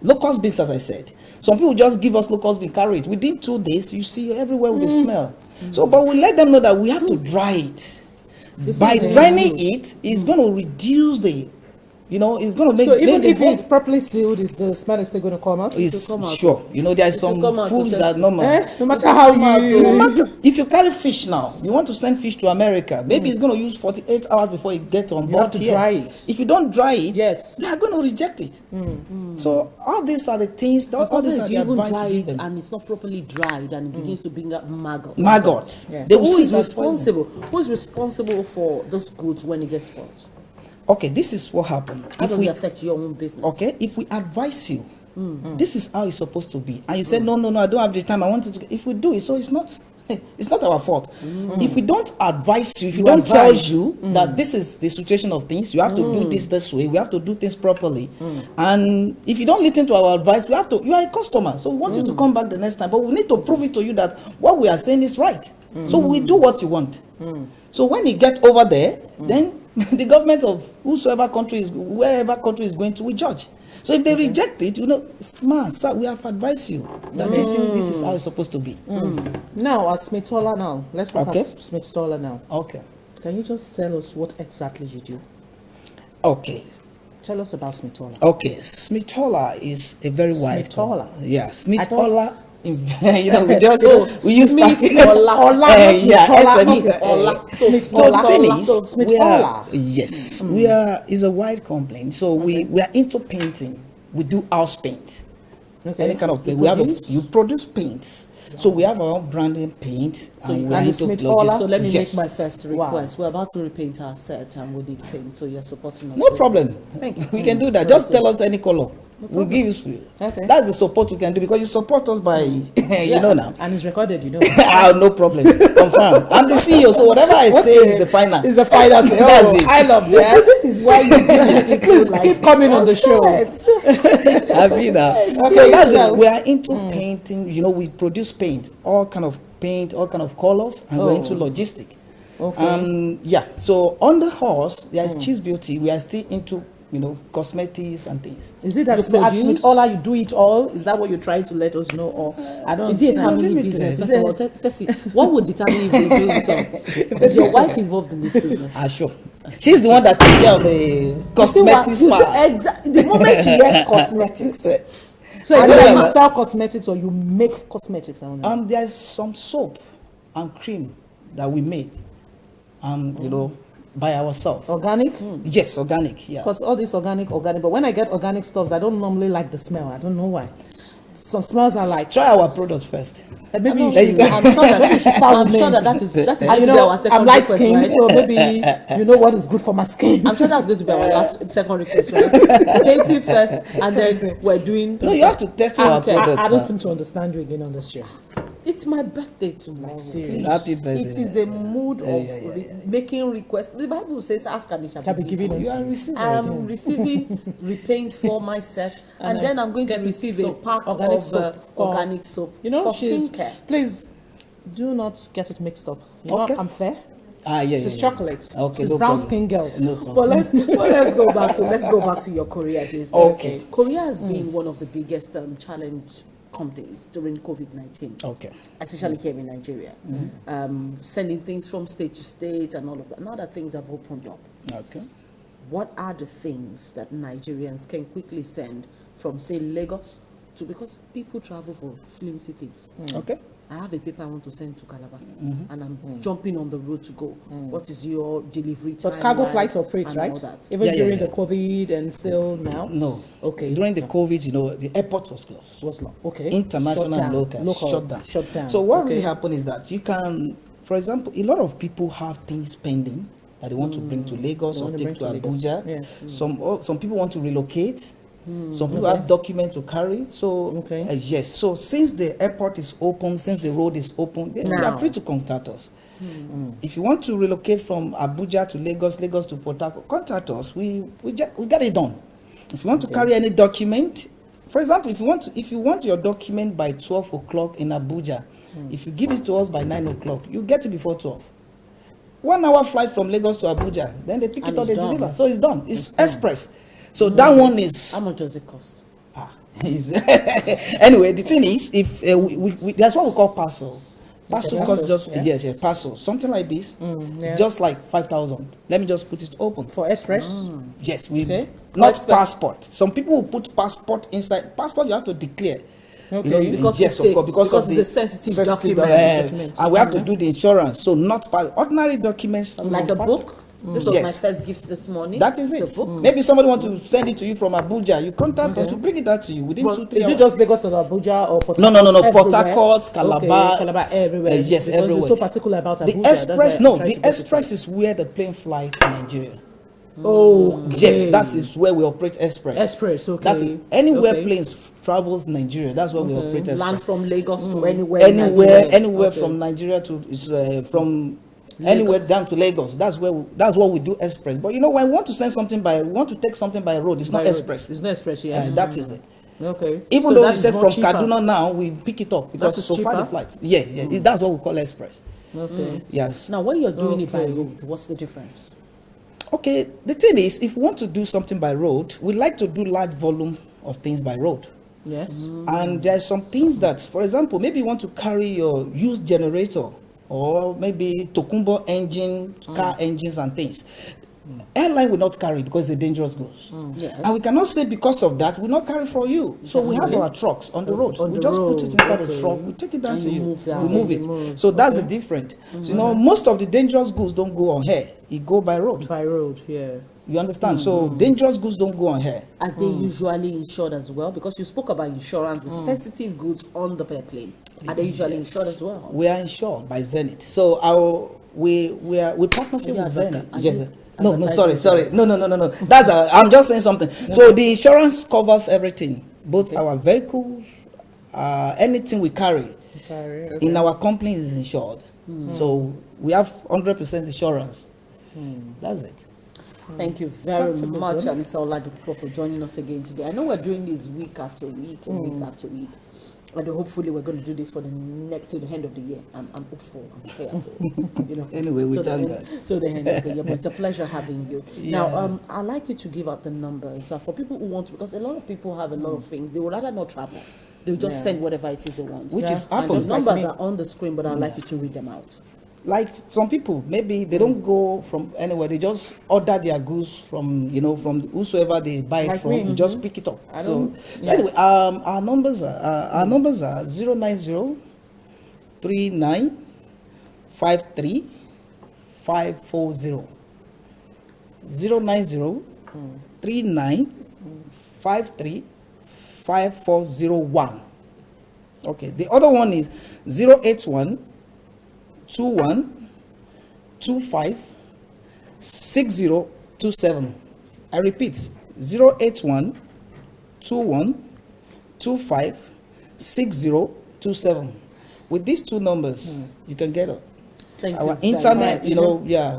Speaker 5: locust beans, as I said. Some people just give us locust bean, carry it. Within 2 days, you see everywhere with the smell. So, but we let them know that we have to dry it. By drying it, it's going to reduce the, you know, it's going to make.
Speaker 3: So even
Speaker 5: make
Speaker 3: if
Speaker 5: the
Speaker 3: it's properly sealed, is the smell still going to come out?
Speaker 5: it's
Speaker 1: come out.
Speaker 5: sure. You know, there are some
Speaker 1: come out
Speaker 5: foods
Speaker 1: to
Speaker 5: that
Speaker 1: test.
Speaker 5: normal.
Speaker 3: No matter how you.
Speaker 5: No matter if you carry fish now, you want to send fish to America, maybe it's going to use 48 hours before it gets on board.
Speaker 3: You have to
Speaker 5: here.
Speaker 3: dry it.
Speaker 5: If you don't dry it,
Speaker 3: Yes.
Speaker 5: they are going to reject it. So all these are the things. All these are
Speaker 1: Sometimes
Speaker 5: the
Speaker 1: you even
Speaker 5: advice
Speaker 1: dry
Speaker 5: we give
Speaker 1: it
Speaker 5: them.
Speaker 1: and it's not properly dried and it begins to bring up maggots.
Speaker 5: Maggots.
Speaker 3: Yeah.
Speaker 5: They
Speaker 1: So
Speaker 5: will
Speaker 1: who
Speaker 5: see
Speaker 1: is
Speaker 5: it as poison.
Speaker 1: responsible? Who is responsible for those goods when it gets spoiled?
Speaker 5: Okay, this is what happened.
Speaker 1: How
Speaker 5: If
Speaker 1: does
Speaker 5: we
Speaker 1: it affect your own business?
Speaker 5: Okay, if we advise you, this is how it's supposed to be, and you say no, I don't have the time. I want it to. If we do it, so it's not It's not our fault. If we don't advise you, if we don't tell you that this is the situation of things, you have to do this way, we have to do things properly. And if you don't listen to our advice, you are a customer. So we want you to come back the next time. But we need to prove it to you that what we are saying is right. So we do what you want. So when it gets over there, then the government of wherever country is going to, we judge. So if they reject it, man, sir, we have advised you that this is how it's supposed to be.
Speaker 3: Now, at Smith-Tola now. Let's look
Speaker 5: Okay.
Speaker 3: at Smith-Tola now.
Speaker 5: Okay.
Speaker 3: Can you just tell us what exactly you do?
Speaker 5: Okay.
Speaker 3: Tell us about Smith-Tola.
Speaker 5: Okay. Smith-Tola is a very wide.
Speaker 3: Smith-Tola?
Speaker 5: Yeah, Smith-Tola. We use
Speaker 3: Smith-Tola.
Speaker 5: So the thing is,
Speaker 3: Smith-Tola.
Speaker 5: yes, is a wide complaint. So we are into painting. We do house paint.
Speaker 3: Okay.
Speaker 5: Any kind of paint. You produce paints. So we have our own branding paint.
Speaker 1: So
Speaker 5: and
Speaker 1: you
Speaker 5: we are
Speaker 1: can
Speaker 5: into
Speaker 3: Smith-Tola?
Speaker 5: logistics.
Speaker 1: So let me
Speaker 5: Yes.
Speaker 1: make my first
Speaker 3: Wow.
Speaker 1: request. We're about to repaint our set and we need paint, so you're supporting us.
Speaker 5: No
Speaker 1: with
Speaker 5: problem.
Speaker 1: Thank you.
Speaker 5: We can do that. Just tell us any color. We'll give you.
Speaker 3: Okay.
Speaker 5: That's the support we can do because you support us by, you know now.
Speaker 3: And it's recorded, you know.
Speaker 5: No problem. Confirm. I'm the CEO, so whatever I say is the final.
Speaker 3: It's the final.
Speaker 5: That's it.
Speaker 3: I love that.
Speaker 1: So this is why you do
Speaker 3: Please keep coming on the show.
Speaker 5: So that's it. We are into painting. We produce paint, all kind of paint, all kind of colors, and we're into logistic.
Speaker 3: Okay.
Speaker 5: So on the horse, there is Cheese Beauty. We are still into cosmetics and things.
Speaker 3: Is it that at Smith-Tola you do it all? Is that what you're trying to let us know? Or I don't.
Speaker 1: Is it a family
Speaker 5: limited.
Speaker 1: business? First of all, Tessie, what would determine if they do it all? Is your wife involved in this business?
Speaker 5: Sure. She's the one that takes care of the cosmetics part.
Speaker 1: The moment you hear cosmetics,
Speaker 3: So is it that you sell cosmetics or you make cosmetics? I don't know.
Speaker 5: There's some soap and cream that we made, by ourselves.
Speaker 3: Organic?
Speaker 5: Yes, organic. Yeah.
Speaker 3: Because all this organic. But when I get organic stuffs, I don't normally like the smell. I don't know why. Some smells are like.
Speaker 5: Try our product first.
Speaker 3: Maybe you
Speaker 5: There you
Speaker 3: should.
Speaker 5: go.
Speaker 1: I'm sure that is
Speaker 3: And
Speaker 1: going to be our second
Speaker 3: I'm light
Speaker 1: request,
Speaker 3: skin,
Speaker 1: right?
Speaker 3: so maybe you know what is good for my skin.
Speaker 1: I'm sure that's going to be our second request, right? Painting first, and then we're doing.
Speaker 5: No, you have to test our product.
Speaker 3: I don't
Speaker 5: now.
Speaker 3: seem to understand you again on this show.
Speaker 1: It's my birthday tomorrow.
Speaker 3: serious.
Speaker 1: Please.
Speaker 5: Happy birthday.
Speaker 1: It is a mood of making requests. The Bible says, "Ask and it shall be given."
Speaker 5: You are receiving.
Speaker 1: I'm receiving repaint for myself, and then I'm going to
Speaker 3: get
Speaker 1: receive a
Speaker 3: soap,
Speaker 1: pack
Speaker 3: organic
Speaker 1: of
Speaker 3: soap for-
Speaker 1: organic soap.
Speaker 3: You know,
Speaker 1: for
Speaker 3: she's.
Speaker 1: skincare.
Speaker 3: Please do not get it mixed up. You
Speaker 5: Okay.
Speaker 3: know, I'm fair.
Speaker 5: Yes.
Speaker 3: She's chocolate.
Speaker 5: Okay,
Speaker 3: She's
Speaker 5: no
Speaker 3: brown
Speaker 5: problem.
Speaker 3: skin girl.
Speaker 5: No problem.
Speaker 1: But let's go back to your Korea business.
Speaker 5: Okay.
Speaker 1: Korea has been one of the biggest challenge companies during COVID-19.
Speaker 5: Okay.
Speaker 1: Especially here in Nigeria, sending things from state to state and all of that. Now that things have opened up,
Speaker 5: Okay.
Speaker 1: what are the things that Nigerians can quickly send from, say, Lagos to, because people travel for flimsy things.
Speaker 5: Okay.
Speaker 1: I have a paper I want to send to Calabar, and I'm jumping on the road to go. What is your delivery time?
Speaker 3: But cargo flights operate,
Speaker 1: and
Speaker 3: right?
Speaker 1: all that.
Speaker 3: Even
Speaker 5: Yeah,
Speaker 3: during
Speaker 5: yeah.
Speaker 3: the COVID and still now?
Speaker 5: No.
Speaker 3: Okay.
Speaker 5: During the COVID, the airport was closed.
Speaker 3: Was long. Okay.
Speaker 5: International
Speaker 3: Shut
Speaker 5: and
Speaker 3: down.
Speaker 5: local shut down.
Speaker 3: Shut down.
Speaker 5: So what
Speaker 3: Okay.
Speaker 5: really happened is that you can, for example, a lot of people have things pending that they want to bring to Lagos
Speaker 3: They
Speaker 5: or
Speaker 3: want to
Speaker 5: take to
Speaker 3: bring to Lagos.
Speaker 5: Abuja.
Speaker 3: Yeah.
Speaker 5: Some people want to relocate. Some people have documents to carry. So
Speaker 3: Okay.
Speaker 5: yes. So since the airport is open, since the road is open, they
Speaker 1: Now.
Speaker 5: are free to contact us. If you want to relocate from Abuja to Lagos, Lagos to Port Harcourt, contact us. We get it done. If you want to carry any document, for example, if you want your document by 12 o'clock in Abuja, if you give it to us by 9 o'clock, you get it before 12. 1 hour flight from Lagos to Abuja, then they pick
Speaker 1: And
Speaker 5: it up,
Speaker 1: it's
Speaker 5: they
Speaker 1: done.
Speaker 5: deliver. So it's done. It's express. So that one is
Speaker 1: How much does it cost?
Speaker 5: anyway. The thing is, if we that's what we call parcel. Parcel costs just parcel something like this. It's just like 5,000. Let me just put it open.
Speaker 3: For express?
Speaker 5: Yes, we
Speaker 3: Okay.
Speaker 5: not
Speaker 1: Express.
Speaker 5: passport. Some people will put passport inside. Passport you have to declare.
Speaker 3: Okay.
Speaker 1: Because
Speaker 5: yes,
Speaker 1: it's
Speaker 5: of course, because of
Speaker 1: it's
Speaker 5: the
Speaker 1: a sensitive document.
Speaker 5: and we have to do the insurance. So not ordinary documents
Speaker 1: Like a book. This was
Speaker 5: Yes.
Speaker 1: my first gift this morning.
Speaker 5: That is
Speaker 1: It's
Speaker 5: it.
Speaker 1: a book.
Speaker 5: Maybe somebody want to send it to you from Abuja. You contact us. We bring it out to you within
Speaker 1: But
Speaker 5: 2-3
Speaker 3: Is
Speaker 5: hours.
Speaker 3: it just Lagos or Abuja or Port
Speaker 5: No.
Speaker 3: Harcourt?
Speaker 5: Port
Speaker 3: Everywhere?
Speaker 5: Harcourt, Calabar.
Speaker 3: Okay, Calabar everywhere.
Speaker 5: Yes,
Speaker 3: Because
Speaker 5: everywhere.
Speaker 3: you're so particular about Abuja.
Speaker 5: The
Speaker 3: that's why
Speaker 5: express,
Speaker 3: I'm
Speaker 5: no,
Speaker 3: trying
Speaker 5: the
Speaker 3: to get it
Speaker 5: express is where the plane flies to Nigeria.
Speaker 3: Oh,
Speaker 5: Yes, that is where we operate express.
Speaker 3: Express, okay.
Speaker 5: That's it. Anywhere
Speaker 3: Okay.
Speaker 5: planes travels Nigeria, that's where we operate express.
Speaker 3: Land from Lagos to anywhere. in
Speaker 5: Anywhere,
Speaker 3: Nigeria.
Speaker 5: anywhere
Speaker 3: Okay.
Speaker 5: from Nigeria to from anywhere down to Lagos. That's that's what we do express. But when we want to send something we want to take something by road, it's
Speaker 3: By
Speaker 5: not
Speaker 3: road.
Speaker 5: express.
Speaker 3: It's not express, yes.
Speaker 5: That is it.
Speaker 3: Okay.
Speaker 5: Even
Speaker 3: So
Speaker 5: though
Speaker 3: that
Speaker 5: you
Speaker 3: is
Speaker 5: said
Speaker 3: more
Speaker 5: from
Speaker 3: cheaper.
Speaker 5: Kaduna now, we pick it up because
Speaker 3: That is
Speaker 5: so far the
Speaker 3: cheaper?
Speaker 5: flight. Yes, that's what we call express.
Speaker 3: Okay.
Speaker 5: Yes.
Speaker 3: Now, when you're doing it by
Speaker 1: Okay.
Speaker 3: road, what's the difference?
Speaker 5: Okay, the thing is, if we want to do something by road, we like to do large volume of things by road.
Speaker 3: Yes.
Speaker 5: And there are some things that, for example, maybe you want to carry your used generator or maybe Tokumbo engine, car engines and things. Airline will not carry because it's a dangerous goods.
Speaker 3: Yes.
Speaker 5: And we cannot say because of that, we'll not carry for you. So we have our trucks on the road.
Speaker 3: On
Speaker 5: We
Speaker 3: the
Speaker 5: just put it
Speaker 3: road,
Speaker 5: inside the
Speaker 3: okay.
Speaker 5: truck, we take it down
Speaker 3: And
Speaker 5: to
Speaker 3: you
Speaker 5: you.
Speaker 3: move that.
Speaker 5: We move
Speaker 3: You
Speaker 5: it.
Speaker 3: move.
Speaker 5: So that's the difference. So, most of the dangerous goods don't go on air. It go by road.
Speaker 3: By road, yeah.
Speaker 5: You understand? So dangerous goods don't go on air.
Speaker 1: Are they usually insured as well? Because you spoke about insurance with sensitive goods on the airplane. Are they usually insured as well?
Speaker 5: We are insured by Zenith. So we partnership
Speaker 1: Are you
Speaker 5: with Zenith.
Speaker 1: are
Speaker 5: Yes.
Speaker 1: you
Speaker 5: No,
Speaker 1: advertising
Speaker 5: sorry. No. That's I'm just saying something. So the insurance covers everything, both our vehicles, anything we carry in our company is insured. So we have 100% insurance. That's it.
Speaker 1: Thank you very
Speaker 3: That's a good
Speaker 1: much,
Speaker 3: one.
Speaker 1: Mr. Oladipo, for joining us again today. I know we're doing this week after week and week after week. And hopefully we're going to do this for the next to the end of the year. I'm hopeful. I'm prayerful.
Speaker 5: Anyway, we
Speaker 1: to the
Speaker 5: thank
Speaker 1: end-
Speaker 5: God.
Speaker 1: to the end of the year. But it's a pleasure having you. Now, I'd like you to give out the numbers for people who want to, because a lot of people have a lot of things. They would rather not travel. They'll just send whatever it is they want.
Speaker 5: Which is
Speaker 1: And
Speaker 5: happens
Speaker 1: the
Speaker 5: like
Speaker 1: numbers
Speaker 5: me.
Speaker 1: are on the screen, but I'd like you to read them out.
Speaker 5: Like some people, maybe they don't go from anywhere. They just order their goods from from whosoever they buy it
Speaker 1: Like
Speaker 5: from.
Speaker 1: me.
Speaker 5: You just pick it up.
Speaker 1: I
Speaker 5: So,
Speaker 1: don't-
Speaker 5: so anyway, our numbers are 090 39 53 540. 090 39 53 5401. Okay. The other one is 081 21 25 6027. I repeat, 081 21 25 6027. With these two numbers, you can get us.
Speaker 1: Thank
Speaker 5: Our
Speaker 1: you very
Speaker 5: internet,
Speaker 1: much.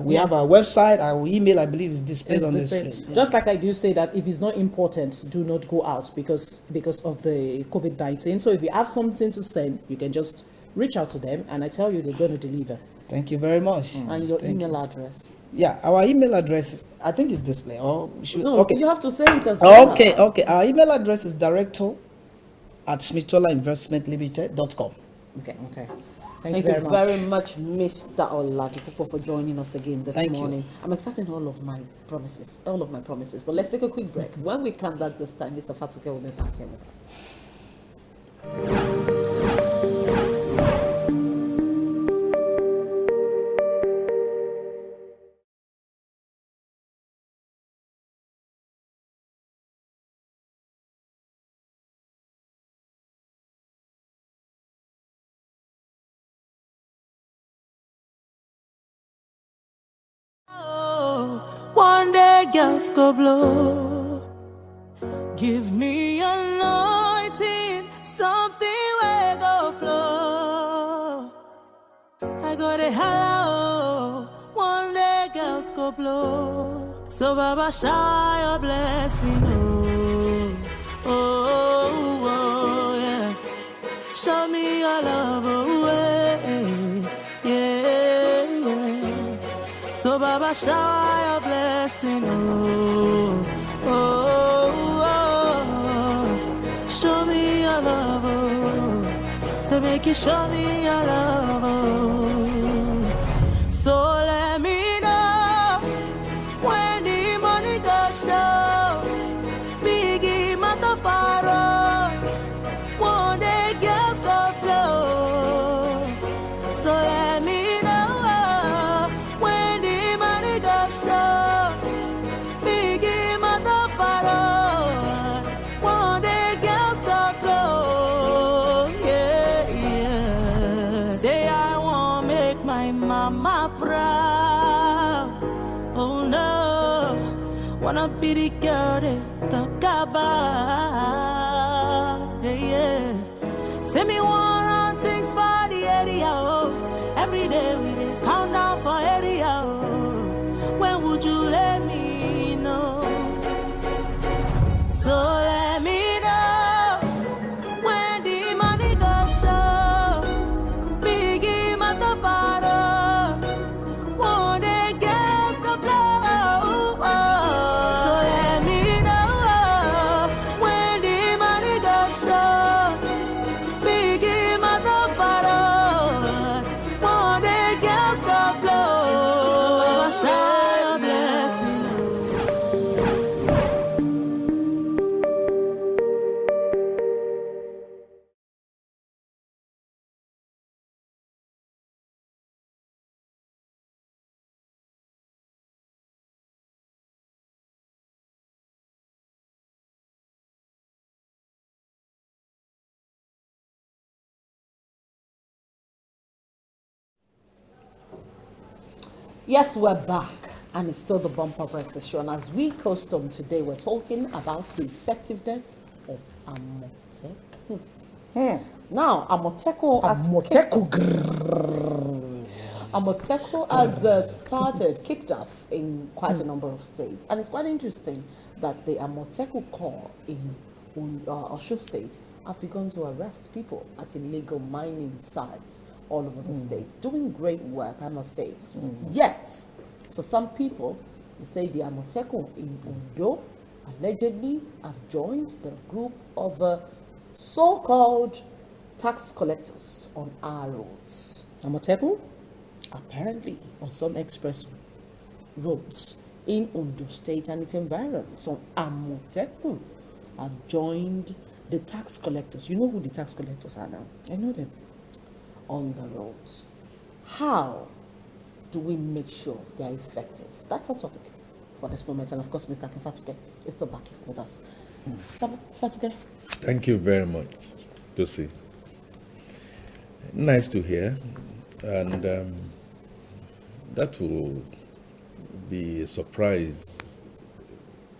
Speaker 5: we have our website, our email, I believe, is displayed on the
Speaker 3: It's the
Speaker 5: screen.
Speaker 3: same. Just like I do say that if it's not important, do not go out because of the COVID-19. So if you have something to send, you can just reach out to them, and I tell you they're going to deliver.
Speaker 5: Thank you very much.
Speaker 1: And your
Speaker 5: Thank
Speaker 1: email address.
Speaker 5: Yeah, our email address, I think it's displayed. Or should,
Speaker 1: No,
Speaker 5: okay.
Speaker 1: you have to say it as well.
Speaker 5: Okay. Our email address is director@smitholainvestmentlimited.com.
Speaker 1: Okay.
Speaker 3: Thank you
Speaker 1: Thank
Speaker 3: very much.
Speaker 1: Mr. Oladipo, for joining us again this
Speaker 5: Thank you.
Speaker 1: morning. I'm exciting all of my promises. But let's take a quick break. When we come back this time, Mr. Fatuke will be back here with us.
Speaker 6: One day girls go blow. Give me anointing, something will go flow. I got a hello. One day girls go blow. So Baba shower your blessing. Oh, oh, oh, yeah. Show me your love, oh, yeah, yeah. So Baba shower your blessing, oh, oh, oh. Show me your love, oh. So make you show me your love, oh. So let me know when the money goes show. Biggie Matafaro, one day girls go blow. So let me know when the money goes show. Biggie Matafaro, one day girls go blow. Yeah, yeah. Say I won't make my mama proud. Oh no, Wanna be the girl they talk about. Yeah. Say me want things for the area. Oh. Every day we dey count down for area. Oh. When would you let me know? So let me know when the money go show. Biggie Mataparo, one day gas go blow. So let me know when the money go show. Biggie Mataparo, one day gas go blow. So shower your blessing.
Speaker 1: Yes, we're back, and it's still the Bumper Breakfast Show. And as we custom today, we're talking about the effectiveness of Amotekun. Now, Amotekun has Amotekun has kicked off in quite a number of states, and it's quite interesting that the Amotekun Corps in Osun State have begun to arrest people at illegal mining sites all over the state, doing great work, I must say. Yet, for some people, they say the Amotekun in Ondo allegedly have joined the group of so-called tax collectors on our roads.
Speaker 3: Amotekun?
Speaker 1: Apparently, on some express roads in Ondo State and its environs, some Amotekun have joined the tax collectors. You know who the tax collectors are now?
Speaker 3: I know them.
Speaker 1: On the roads. How do we make sure they are effective? That's our topic for this moment. And of course, Mr. Kefatuke is still back here with us. Mr. Kefatuke.
Speaker 7: Thank you very much, Lucy. Nice to hear. And that will be a surprise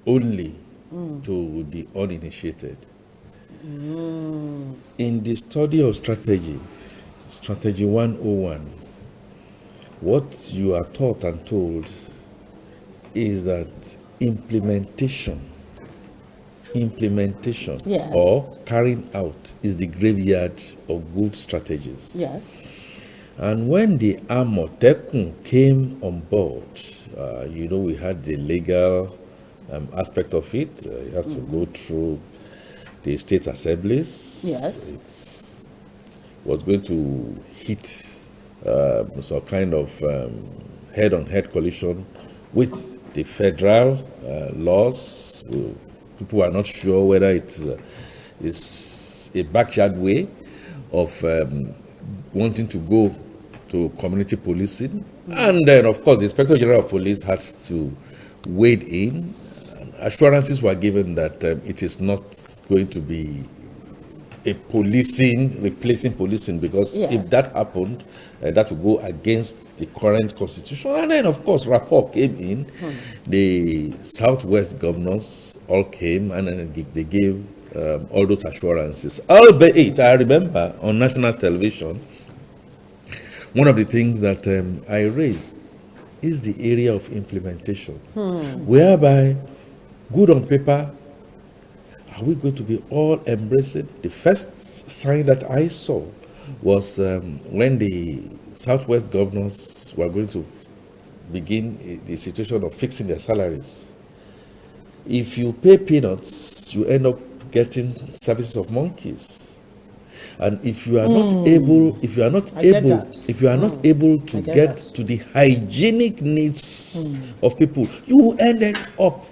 Speaker 7: only to the uninitiated. In the study of strategy 101, what you are taught and told is that implementation
Speaker 1: Yes.
Speaker 7: or carrying out is the graveyard of good strategies.
Speaker 1: Yes.
Speaker 7: And when the Amotekun came on board, we had the legal aspect of it. It has to go through the state assemblies.
Speaker 1: Yes.
Speaker 7: It was going to hit some kind of head-on-head collision with the federal laws. People are not sure whether it's a backyard way of wanting to go to community policing. And then, of course, the Inspector General of Police has to wade in. Assurances were given that it is not going to be a replacing policing, because
Speaker 1: Yes.
Speaker 7: if that happened, that would go against the current constitution. And then, of course, rapport came in. The Southwest governors all came, and then they gave all those assurances. Albeit, I remember on national television, one of the things that I raised is the area of implementation, whereby, good on paper, are we going to be all embracing? The first sign that I saw was when the Southwest governors were going to begin the situation of fixing their salaries. If you pay peanuts, you end up getting services of monkeys. And if you are not able to get to the hygienic needs of people, you ended up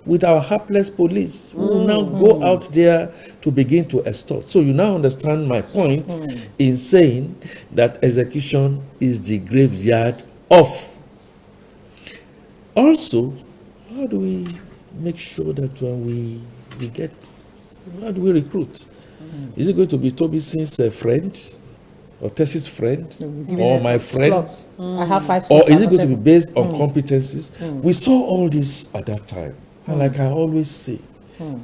Speaker 7: with our hapless police who will now go out there to begin to extort. So you now understand my point in saying that execution is the graveyard of. Also, how do we make sure that when we how do we recruit? Is it going to be Toby Sin's friend or Tessie's friend or my friend?
Speaker 3: Slots. I have 5 slots.
Speaker 7: Or is it going to be based on competencies? We saw all this at that time. And like I always say,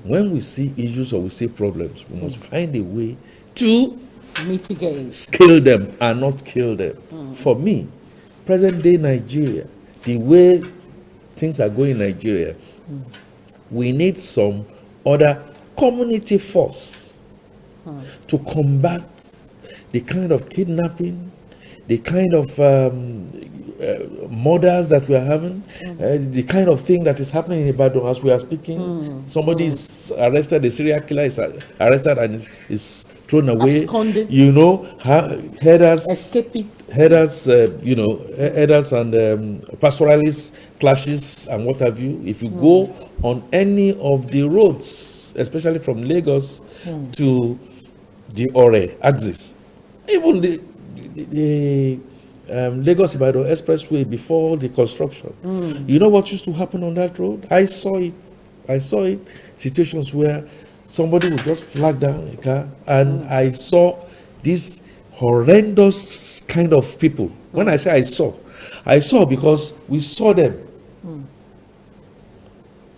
Speaker 7: when we see issues or we see problems, we must find a way to
Speaker 1: Mitigate.
Speaker 7: scale them and not kill them. For me, present day Nigeria, the way things are going in Nigeria, we need some other community force to combat the kind of kidnapping, the kind of murders that we are having, the kind of thing that is happening in Ibadan as we are speaking. Somebody is arrested, a serial killer is arrested and is thrown away.
Speaker 1: Absconding.
Speaker 7: You know, headers,
Speaker 1: Escaping.
Speaker 7: headers and pastoralist clashes and what have you. If you go on any of the roads, especially from Lagos to the Ore axis, even the Lagos Ibadan Expressway before the construction, you know what used to happen on that road? I saw it. Situations where somebody would just flag down a car, and I saw these horrendous kind of people. When I say I saw because we saw them.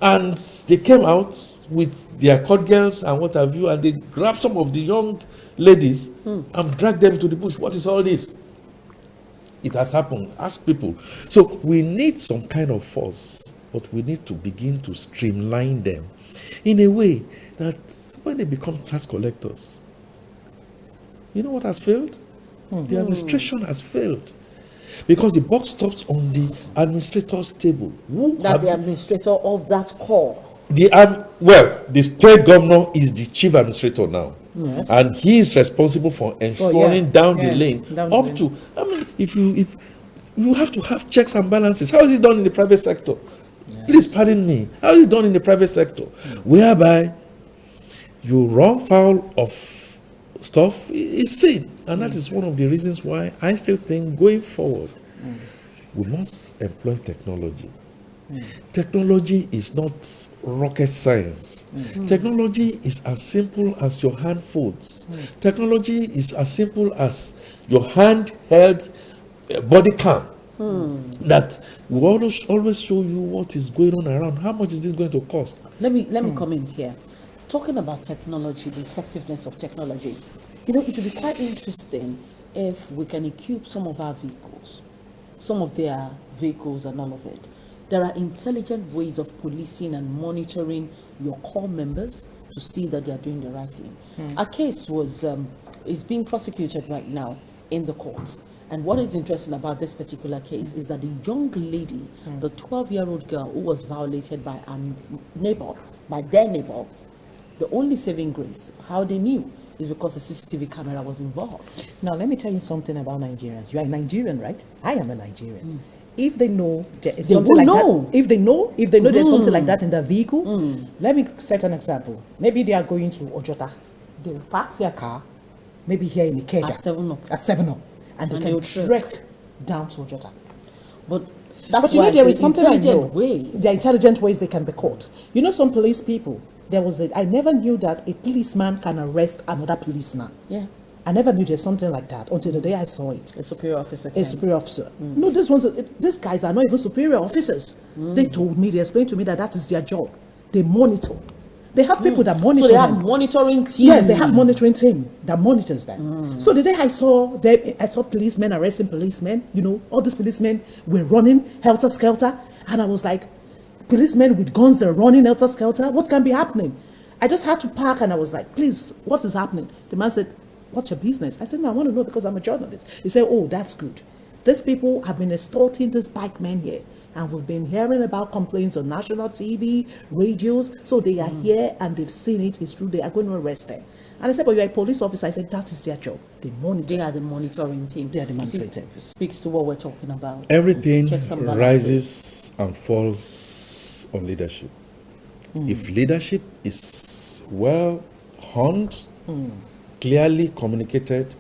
Speaker 7: And they came out with their court girls and what have you, and they grabbed some of the young ladies and dragged them to the bush. What is all this? It has happened. Ask people. So we need some kind of force, but we need to begin to streamline them in a way that when they become tax collectors, you know what has failed? The administration has failed. Because the buck stops on the administrator's table.
Speaker 1: That's the administrator of that corps.
Speaker 7: The state governor is the chief administrator now.
Speaker 3: Yes.
Speaker 7: And he is responsible for ensuring down the lane
Speaker 3: down the lane.
Speaker 7: to, I mean, if you have to have checks and balances. How is it done in the private sector? Please pardon me. How is it done in the private sector? Whereby you run foul of stuff is seen. And that is one of the reasons why I still think going forward, we must employ technology. Technology is not rocket science. Technology is as simple as your hand folds. Technology is as simple as your handheld body cam. That will always show you what is going on around. How much is this going to cost?
Speaker 1: Let me come in here. Talking about technology, the effectiveness of technology. You know, it would be quite interesting if we can equip some of our vehicles, some of their vehicles and all of it. There are intelligent ways of policing and monitoring your core members to see that they are doing the right thing. A case is being prosecuted right now in the courts. And what is interesting about this particular case is that the young lady, the 12-year-old girl who was violated by a neighbor, by their neighbor, the only saving grace, how they knew, is because the CCTV camera was involved.
Speaker 3: Now, let me tell you something about Nigerians. You are a Nigerian, right? I am a Nigerian. If they know there is something like that, if they know there's something like that in their vehicle, let me set an example. Maybe they are going to Ojota. They will park their car, maybe here in Ikeja. At 7 and they can trek down to Ojota.
Speaker 1: But
Speaker 3: you know, there is something I know.
Speaker 1: ways.
Speaker 3: There are intelligent ways they can be caught. You know, some police people, I never knew that a policeman can arrest another policeman.
Speaker 1: Yeah.
Speaker 3: I never knew there's something like that until the day I saw it.
Speaker 1: A superior officer.
Speaker 3: A superior officer. No, these guys are not even superior officers. They told me, they explained to me that is their job. They monitor. They have people that monitor.
Speaker 1: So they have monitoring team.
Speaker 3: Yes, they have monitoring team that monitors them. So the day I saw policemen arresting policemen, you know, all these policemen were running helter-skelter, and I was like, policemen with guns are running helter-skelter? What can be happening? I just had to park, and I was like, please, what is happening? The man said, what's your business? I said, no, I want to know because I'm a journalist. He said, oh, that's good. These people have been extorting these bike men here. And we've been hearing about complaints on national TV, radios. So they are here and they've seen it. It's true. They are going to arrest them. And I said, but you're a police officer. I said, that is their job. They monitor.
Speaker 1: They are the monitoring team.
Speaker 3: They are the monitoring team.
Speaker 1: Speaks to what we're talking about.
Speaker 7: Everything rises and falls on leadership. If leadership is well honed, clearly communicated,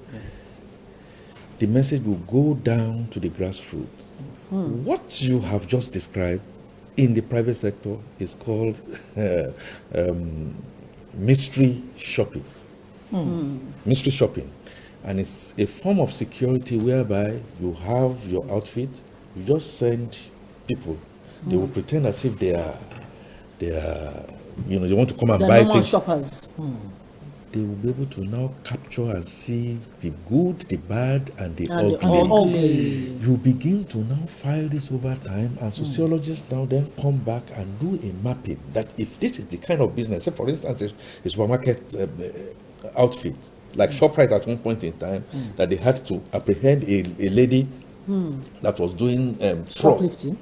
Speaker 7: the message will go down to the grassroots. What you have just described in the private sector is called mystery shopping. Mystery shopping. And it's a form of security whereby you have your outfit, you just send people. They will pretend as if they they are, they want to come and
Speaker 1: The
Speaker 7: buy
Speaker 1: normal
Speaker 7: things.
Speaker 1: shoppers.
Speaker 7: They will be able to now capture and see the good, the bad, and the
Speaker 1: And the
Speaker 7: ugly.
Speaker 1: ugly.
Speaker 7: You begin to now file this over time, and sociologists now then come back and do a mapping that if this is the kind of business, say for instance, a supermarket outfit, like ShopRite at one point in time, that they had to apprehend a lady that was doing fraud.
Speaker 3: Shoplifting.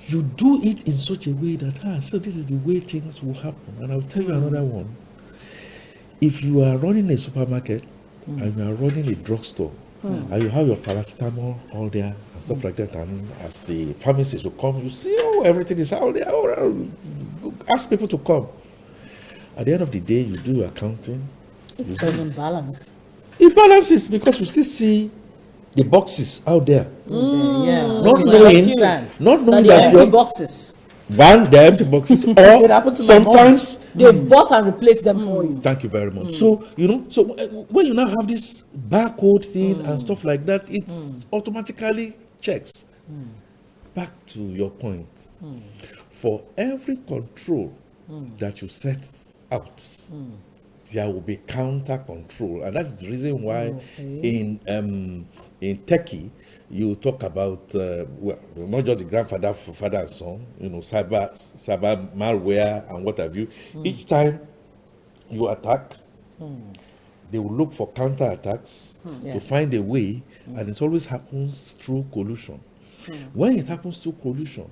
Speaker 7: You do it in such a way that, so this is the way things will happen. And I'll tell you another one. If you are running a supermarket and you are running a drugstore and you have your paracetamol all there and stuff like that, and as the pharmacist will come, you see, everything is out there. Ask people to come. At the end of the day, you do your accounting.
Speaker 1: It doesn't balance.
Speaker 7: It balances because you still see the boxes out there.
Speaker 3: Yeah.
Speaker 7: Not
Speaker 3: Okay,
Speaker 7: knowing,
Speaker 3: understand.
Speaker 7: not knowing
Speaker 1: The
Speaker 7: that
Speaker 1: empty
Speaker 7: you're
Speaker 1: boxes.
Speaker 7: one, the empty boxes,
Speaker 3: It
Speaker 7: or
Speaker 3: happened to my mom.
Speaker 7: sometimes.
Speaker 1: They've bought and replaced them for you.
Speaker 7: Thank you very much. So, when you now have this barcode thing and stuff like that, it automatically checks. Back to your point. For every control that you set out, there will be counter control. And that's the reason why in Turkey, you talk about, not just the grandfather, father and son, cyber malware and what have you. Each time you attack, they will look for counter attacks to find a way, and it always happens through collusion. When it happens through collusion,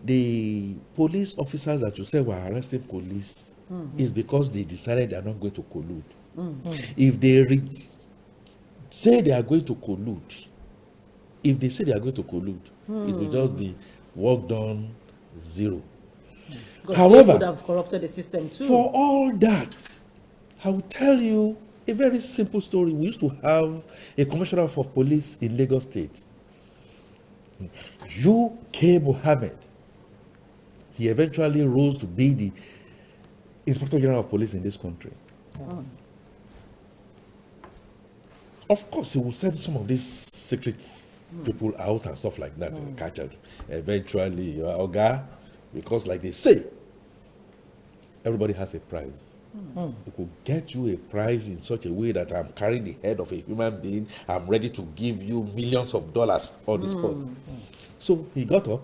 Speaker 7: the police officers that you say were arresting police is because they decided they are not going to collude. If they say they are going to collude, it will just be work done zero.
Speaker 1: Because
Speaker 7: However,
Speaker 1: they would have corrupted the system too.
Speaker 7: for all that, I will tell you a very simple story. We used to have a commissioner of police in Lagos State, U.K. Mohammed. He eventually rose to be the Inspector General of Police in this country. Of course, he will send some of these secret people out and stuff like that, catch it. Eventually, Oga, because like they say, everybody has a prize. It could get you a prize in such a way that I'm carrying the head of a human being. I'm ready to give you millions of dollars on the spot. So he got up,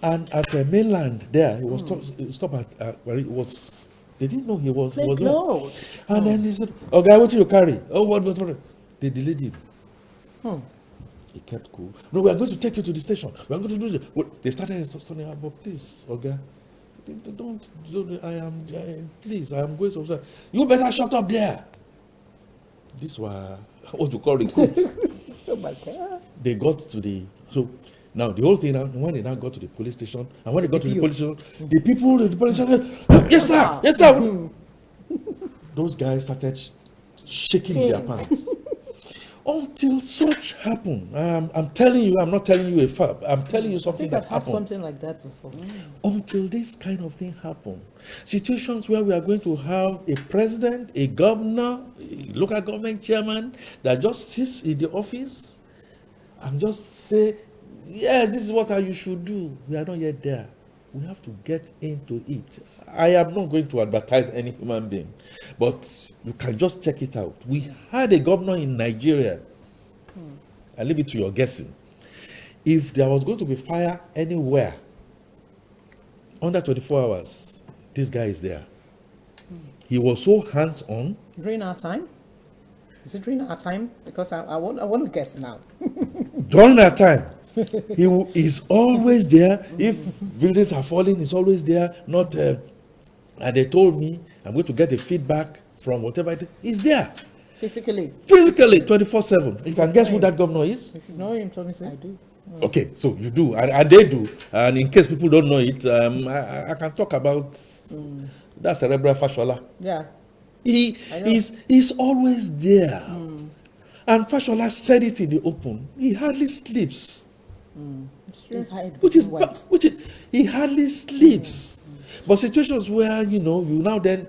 Speaker 7: and at the mainland there, he was stopped at where it was. They didn't know he was.
Speaker 1: Take
Speaker 7: was there.
Speaker 1: notes.
Speaker 7: And then he said, "Okay, what do you carry? Oh, what? They delayed him. He kept cool. No, we are going to take you to the station. We are going to do this. Well, they started saying, but please, okay, don't. Please, I am going to. You better shut up there. These were what you call recruits.
Speaker 3: Oh my God.
Speaker 7: They got to the now the whole thing. When they now got to the police station, and when they got to the police station, the people at the police station, yes sir, yes sir. Those guys started shaking their pants. Until such happened. I'm telling you, I'm not telling you a fab. I'm telling you something that
Speaker 3: I've had
Speaker 7: happened.
Speaker 3: something like that before.
Speaker 7: Until this kind of thing happened. Situations where we are going to have a president, a governor, a local government chairman that just sits in the office and just say, yeah, this is what you should do. We are not yet there. We have to get into it. I am not going to advertise any human being, but you can just check it out. We had a governor in Nigeria. I leave it to your guessing. If there was going to be fire anywhere, under 24 hours, this guy is there. He was so hands-on.
Speaker 3: During our time? Is it during our time? Because I want to guess now.
Speaker 7: During that time, he is always there. If buildings are falling, he's always there. Not, and they told me, I'm going to get the feedback from whatever it is. He's there.
Speaker 1: Physically.
Speaker 7: 24/7. You can guess who that governor is?
Speaker 3: You know him, Tommy?
Speaker 1: I do.
Speaker 7: Okay, so you do, and they do. And in case people don't know it, I can talk about that cerebral fashola.
Speaker 3: Yeah.
Speaker 7: He's always there. And Fashola said it in the open. He hardly sleeps.
Speaker 1: His head
Speaker 7: Which is
Speaker 1: wet.
Speaker 7: he hardly sleeps. But situations where you now then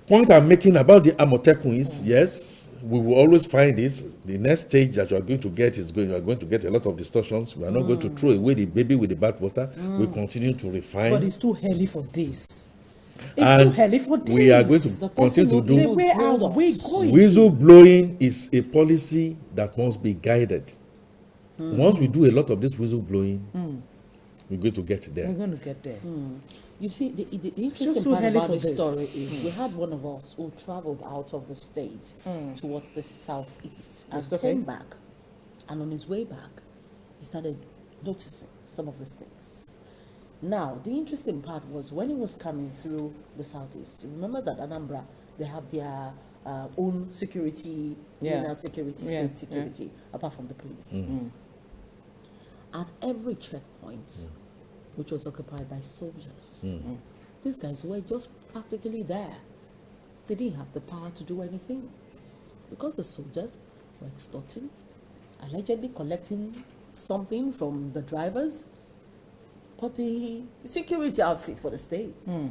Speaker 7: point I'm making about the Amotekun is yes, we will always find it. The next stage that you are going to get you are going to get a lot of distortions. We are not going to throw away the baby with the bathwater. We continue to refine.
Speaker 3: But it's too early for this. It's
Speaker 7: And
Speaker 3: too early for this.
Speaker 7: we are going to
Speaker 1: The
Speaker 7: continue to
Speaker 1: person who
Speaker 7: do.
Speaker 1: even
Speaker 3: Where are
Speaker 1: told
Speaker 3: we
Speaker 1: us.
Speaker 3: going?
Speaker 7: Whistle blowing is a policy that must be guided. Once we do a lot of this whistle blowing, we're going to get
Speaker 3: We're
Speaker 7: there.
Speaker 3: going to get there.
Speaker 1: You see, the
Speaker 3: just
Speaker 1: interesting
Speaker 3: too
Speaker 1: part
Speaker 3: early
Speaker 1: about
Speaker 3: for
Speaker 1: this
Speaker 3: this.
Speaker 1: story is we had one of us who traveled out of the state towards the southeast and
Speaker 3: Yes, okay.
Speaker 1: came back. And on his way back, he started noticing some of these things. Now, the interesting part was when he was coming through the southeast, remember that Anambra, they have their own security,
Speaker 3: Yeah.
Speaker 1: inner security,
Speaker 3: Yeah,
Speaker 1: state security, apart from the police. At every checkpoint, which was occupied by soldiers, these guys were just practically there. They didn't have the power to do anything because the soldiers were extorting, allegedly collecting something from the drivers, but the security outfit for the state, there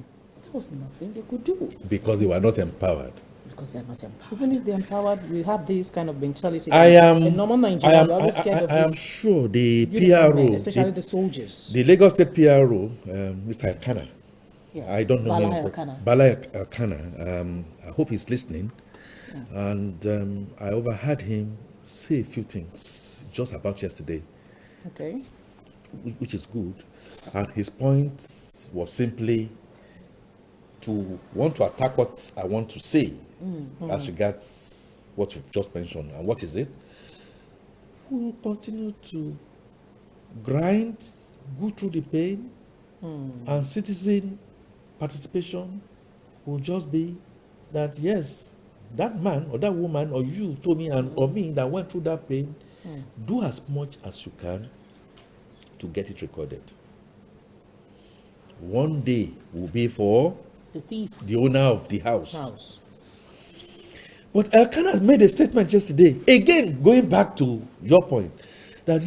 Speaker 1: was nothing they could do
Speaker 7: Because they were not empowered.
Speaker 1: because they're not empowered.
Speaker 3: Even if they're empowered, we have this kind of mentality.
Speaker 7: I am.
Speaker 3: A normal
Speaker 7: I
Speaker 3: Nigerian,
Speaker 7: am.
Speaker 3: we're always scared of
Speaker 7: I am
Speaker 3: this
Speaker 7: sure the
Speaker 3: uniform men,
Speaker 7: PRO,
Speaker 3: especially
Speaker 7: the,
Speaker 3: the soldiers.
Speaker 7: the Lagos State PRO, Mr. Akana.
Speaker 1: Yes.
Speaker 7: I don't know
Speaker 1: Bala
Speaker 7: him.
Speaker 1: Elkanah.
Speaker 7: Bala Elkanah. I hope he's listening. And I overheard him say a few things just about yesterday,
Speaker 3: Okay.
Speaker 7: which is good. And his point was simply to want to attack what I want to say as regards what you've just mentioned. And what is it? We will continue to grind, go through the pain, and citizen participation will just be that, yes, that man or that woman or you told me and or me that went through that pain, do as much as you can to get it recorded. One day will be for
Speaker 1: The thief.
Speaker 7: the owner of the house.
Speaker 3: House.
Speaker 7: But Elkanah made a statement yesterday, again going back to your point, that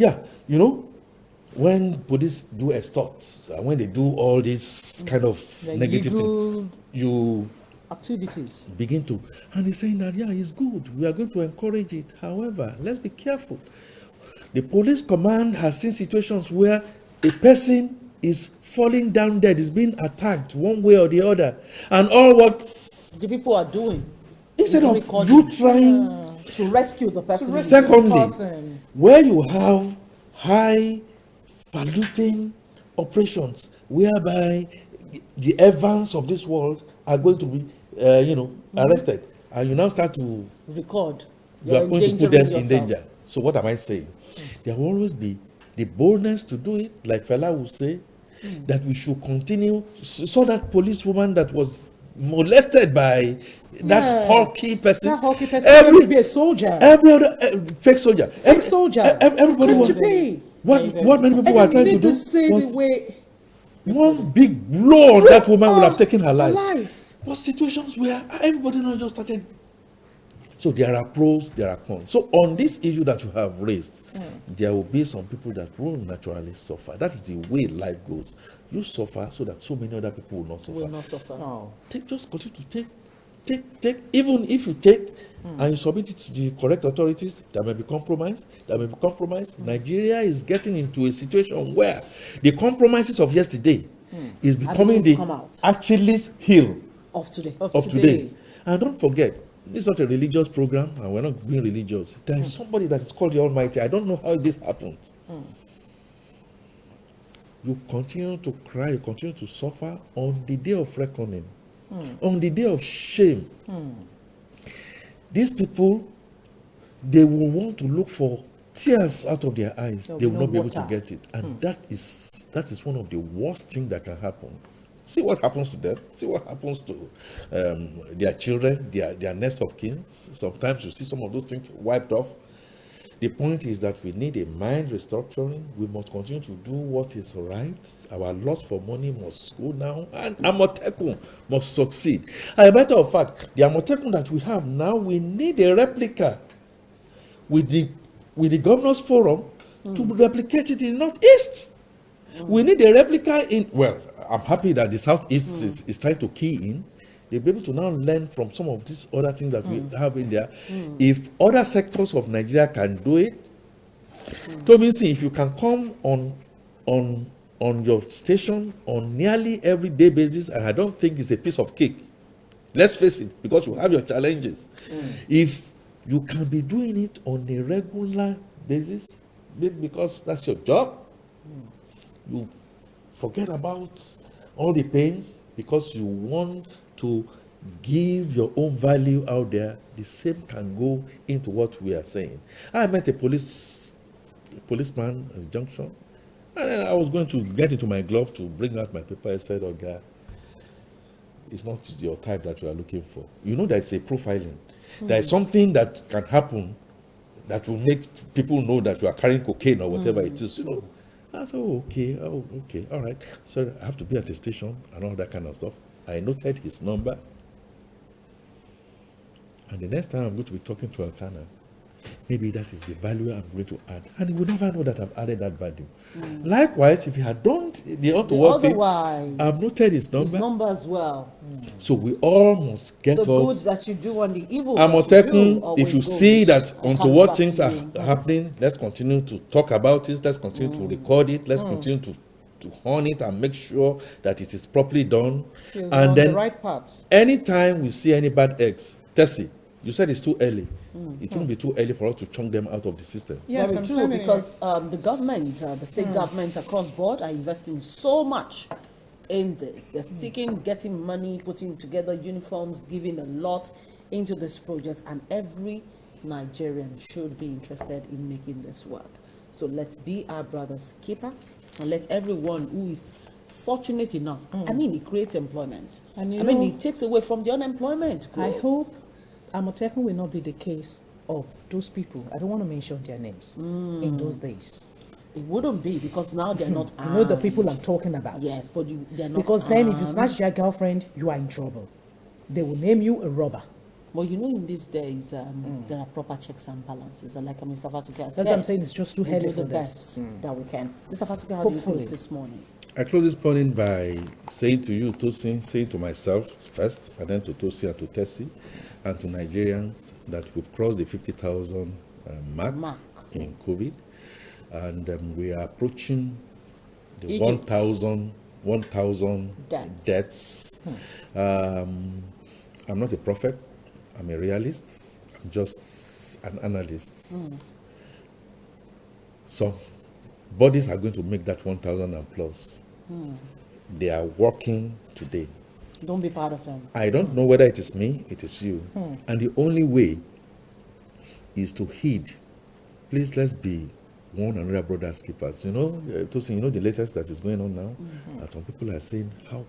Speaker 7: when police do extorts and when they do all these kind of
Speaker 3: The
Speaker 7: negative
Speaker 3: illegal
Speaker 7: things, you
Speaker 3: activities.
Speaker 7: begin to, and he's saying that, yeah, it's good. We are going to encourage it. However, let's be careful. The police command has seen situations where a person is falling down dead, is being attacked one way or the other, and all what,
Speaker 1: The people are doing
Speaker 7: instead
Speaker 1: is
Speaker 7: of
Speaker 1: recording
Speaker 7: you trying,
Speaker 1: to rescue the person.
Speaker 7: secondly,
Speaker 3: person.
Speaker 7: where you have high polluting operations, whereby the Evans of this world are going to be, arrested, and you now start to,
Speaker 1: record.
Speaker 7: you are
Speaker 1: You're
Speaker 7: going to put them
Speaker 1: endangering
Speaker 7: in
Speaker 1: yourself.
Speaker 7: danger. So what am I saying? There will always be the boldness to do it, like Fela will say, that we should continue. So that policewoman that was molested by that
Speaker 3: Yeah.
Speaker 7: hulky person,
Speaker 3: That hockey person claimed to be a soldier.
Speaker 7: every other fake soldier,
Speaker 3: Fake soldier.
Speaker 7: everybody
Speaker 3: Claimed
Speaker 7: was.
Speaker 3: to be.
Speaker 7: What many people
Speaker 3: And
Speaker 7: are
Speaker 3: they
Speaker 7: trying to
Speaker 3: need
Speaker 7: do
Speaker 3: to say
Speaker 7: was
Speaker 3: the way
Speaker 7: one big blow on that woman would have taken her life.
Speaker 3: life.
Speaker 7: But situations where everybody now just started. So there are pros, there are cons. So on this issue that you have raised, there will be some people that will naturally suffer. That is the way life goes. You suffer so that so many other people will not suffer.
Speaker 1: Will not suffer.
Speaker 3: Oh.
Speaker 7: Just continue to take. Even if you take and you submit it to the correct authorities, there may be compromise. Nigeria is getting into a situation where the compromises of yesterday is becoming
Speaker 1: beginning to
Speaker 7: the
Speaker 1: come out.
Speaker 7: Achilles heel
Speaker 1: Of today.
Speaker 7: of today. And don't forget, this is not a religious program, and we're not being religious. There is somebody that is called the Almighty. I don't know how this happened. You continue to cry, you continue to suffer on the day of reckoning, on the day of shame. These people, they will want to look for tears out of their eyes.
Speaker 3: There'll
Speaker 7: They
Speaker 3: be
Speaker 7: will
Speaker 3: no
Speaker 7: not be able to
Speaker 3: water.
Speaker 7: get it. And that is one of the worst things that can happen. See what happens to them. See what happens to their children, their next of kin. Sometimes you see some of those things wiped off. The point is that we need a mind restructuring. We must continue to do what is right. Our loss for money must go now, and Amotekun must succeed. As a matter of fact, the Amotekun that we have now, we need a replica with the governors forum to replicate it in Northeast. We need a replica in, well, I'm happy that the Southeast is trying to key in. They'll be able to now learn from some of these other things that we have in there. If other sectors of Nigeria can do it, Toby, see, if you can come on your station on nearly everyday basis, and I don't think it's a piece of cake. Let's face it, because you have your challenges. If you can be doing it on a regular basis, because that's your job, you forget about all the pains because you want to give your own value out there. The same can go into what we are saying. I met a policeman at the junction, and then I was going to get into my glove to bring out my paper. I said, "Oh, God, it's not your type that you are looking for. You know, there's a profiling. There is something that can happen that will make people know that you are carrying cocaine or whatever it is, you know." I said, "Oh, okay, all right. So I have to be at the station and all that kind of stuff." I noted his number. And the next time I'm going to be talking to Alkana, maybe that is the value I'm going to add. And he will never know that I've added that value. Likewise, if he had done the untoward thing, I've noted his number.
Speaker 1: His number as well.
Speaker 7: So we all must get
Speaker 1: The
Speaker 7: up.
Speaker 1: good that you do and the evil that you do
Speaker 7: Amotekun,
Speaker 1: always
Speaker 7: if you
Speaker 1: goes
Speaker 7: see that
Speaker 1: and comes
Speaker 7: untoward
Speaker 1: back
Speaker 7: things
Speaker 1: to
Speaker 7: are
Speaker 1: you.
Speaker 7: happening, let's continue to talk about it. Let's continue to record it. Let's continue to hone it and make sure that it is properly done.
Speaker 3: You're
Speaker 7: And
Speaker 3: on
Speaker 7: then
Speaker 3: the right path.
Speaker 7: anytime we see any bad eggs, Tessie, you said it's too early. It won't be too early for us to chunk them out of the system.
Speaker 3: Yes,
Speaker 1: Very
Speaker 3: I'm
Speaker 1: true,
Speaker 3: telling you.
Speaker 1: because the government, the state government across board are investing so much in this. They're seeking, getting money, putting together uniforms, giving a lot into this project, and every Nigerian should be interested in making this work. So let's be our brother's keeper, and let everyone who is fortunate enough, I mean, it creates employment.
Speaker 3: And
Speaker 1: I mean, it takes away from the unemployment.
Speaker 3: I hope Amotekun will not be the case of those people. I don't want to mention their names in those days.
Speaker 1: It wouldn't be, because now they're not
Speaker 3: I know the
Speaker 1: armed.
Speaker 3: people I'm talking about.
Speaker 1: Yes, but they're not
Speaker 3: Because then if you
Speaker 1: armed.
Speaker 3: snatch their girlfriend, you are in trouble. They will name you a robber.
Speaker 1: Well, you know, in these days, there are proper checks and balances. And like Mr. Fatuke has
Speaker 3: That's
Speaker 1: said,
Speaker 3: what I'm saying. It's just too
Speaker 1: we
Speaker 3: early
Speaker 1: do
Speaker 3: for
Speaker 1: the
Speaker 3: this.
Speaker 1: best that we can. Mr. Fatuke, how do you
Speaker 3: Hopefully.
Speaker 1: close this morning?
Speaker 7: I close this morning by saying to you, Tosin, saying to myself first, and then to Tosin and to Tessie, and to Nigerians that we've crossed the 50,000 mark in COVID, and we are approaching the
Speaker 1: Egypt.
Speaker 7: 1,000 deaths. I'm not a prophet. I'm a realist. I'm just an analyst. Some bodies are going to make that 1,000 and plus. They are working today.
Speaker 1: Don't be part of them.
Speaker 7: I don't know whether it is me, it is you. And the only way is to heed. Please, let's be one another brothers keepers. You know, Tosin, you know the latest that is going on now? That some people are saying, how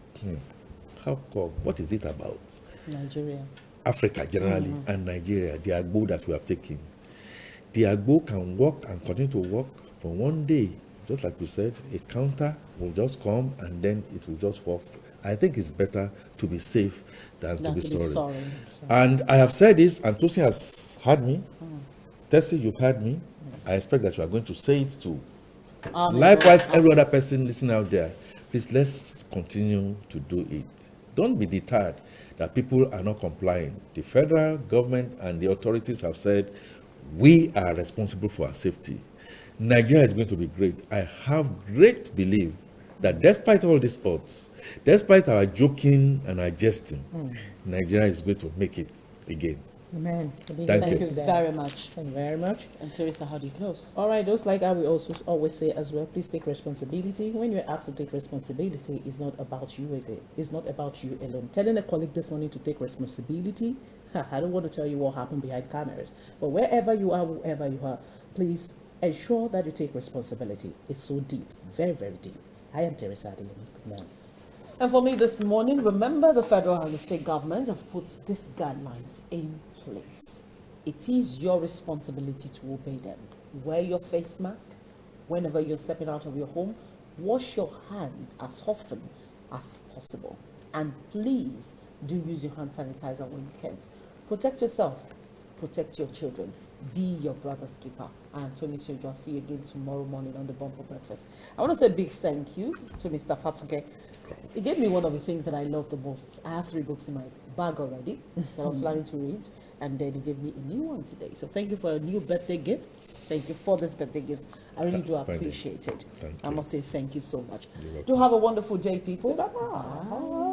Speaker 7: come? What is it about?
Speaker 1: Nigeria.
Speaker 7: Africa generally and Nigeria, the agbo that we have taken. The agbo can work and continue to work for one day. Just like we said, a counter will just come and then it will just work. I think it's better to be safe than to be sorry. And I have said this, and Tosin has heard me. Tessie, you've heard me. I expect that you are going to say it too. Likewise, every other person listening out there, please, let's continue to do it. Don't be deterred that people are not complying. The federal government and the authorities have said, we are responsible for our safety. Nigeria is going to be great. I have great belief that despite all these odds, despite our joking and our jesting, Nigeria is going to make it again.
Speaker 3: Amen.
Speaker 1: Thank you very much.
Speaker 3: Thank you very much.
Speaker 1: And Teresa, how do you close?
Speaker 3: All right, just like I will also always say as well, please take responsibility. When you're asked to take responsibility, it's not about you again. It's not about you alone. Telling a colleague this morning to take responsibility, I don't want to tell you what happened behind cameras, but wherever you are, whoever you are, please ensure that you take responsibility. It's so deep, very, very deep. I am Teresa Adeyemi. Good morning.
Speaker 1: And for me this morning, remember the federal and the state government have put these guidelines in place. It is your responsibility to obey them. Wear your face mask whenever you're stepping out of your home. Wash your hands as often as possible. And please do use your hand sanitizer when you can't. Protect yourself. Protect your children. Be your brother's keeper. I'm Tony Sojo. I'll see you again tomorrow morning on the Bumper Breakfast. I want to say a big thank you to Mr. Fatuke
Speaker 7: welcome.
Speaker 1: He gave me one of the things that I love the most. I have 3 books in my bag already that I was planning to read, and then he gave me a new one today. So thank you for a new birthday gift. Thank you for this birthday gift. I really do appreciate it.
Speaker 7: Thank
Speaker 1: I
Speaker 7: you.
Speaker 1: must say thank you so much.
Speaker 7: You're
Speaker 1: Do
Speaker 7: welcome.
Speaker 1: have a wonderful day, people. Bye-bye.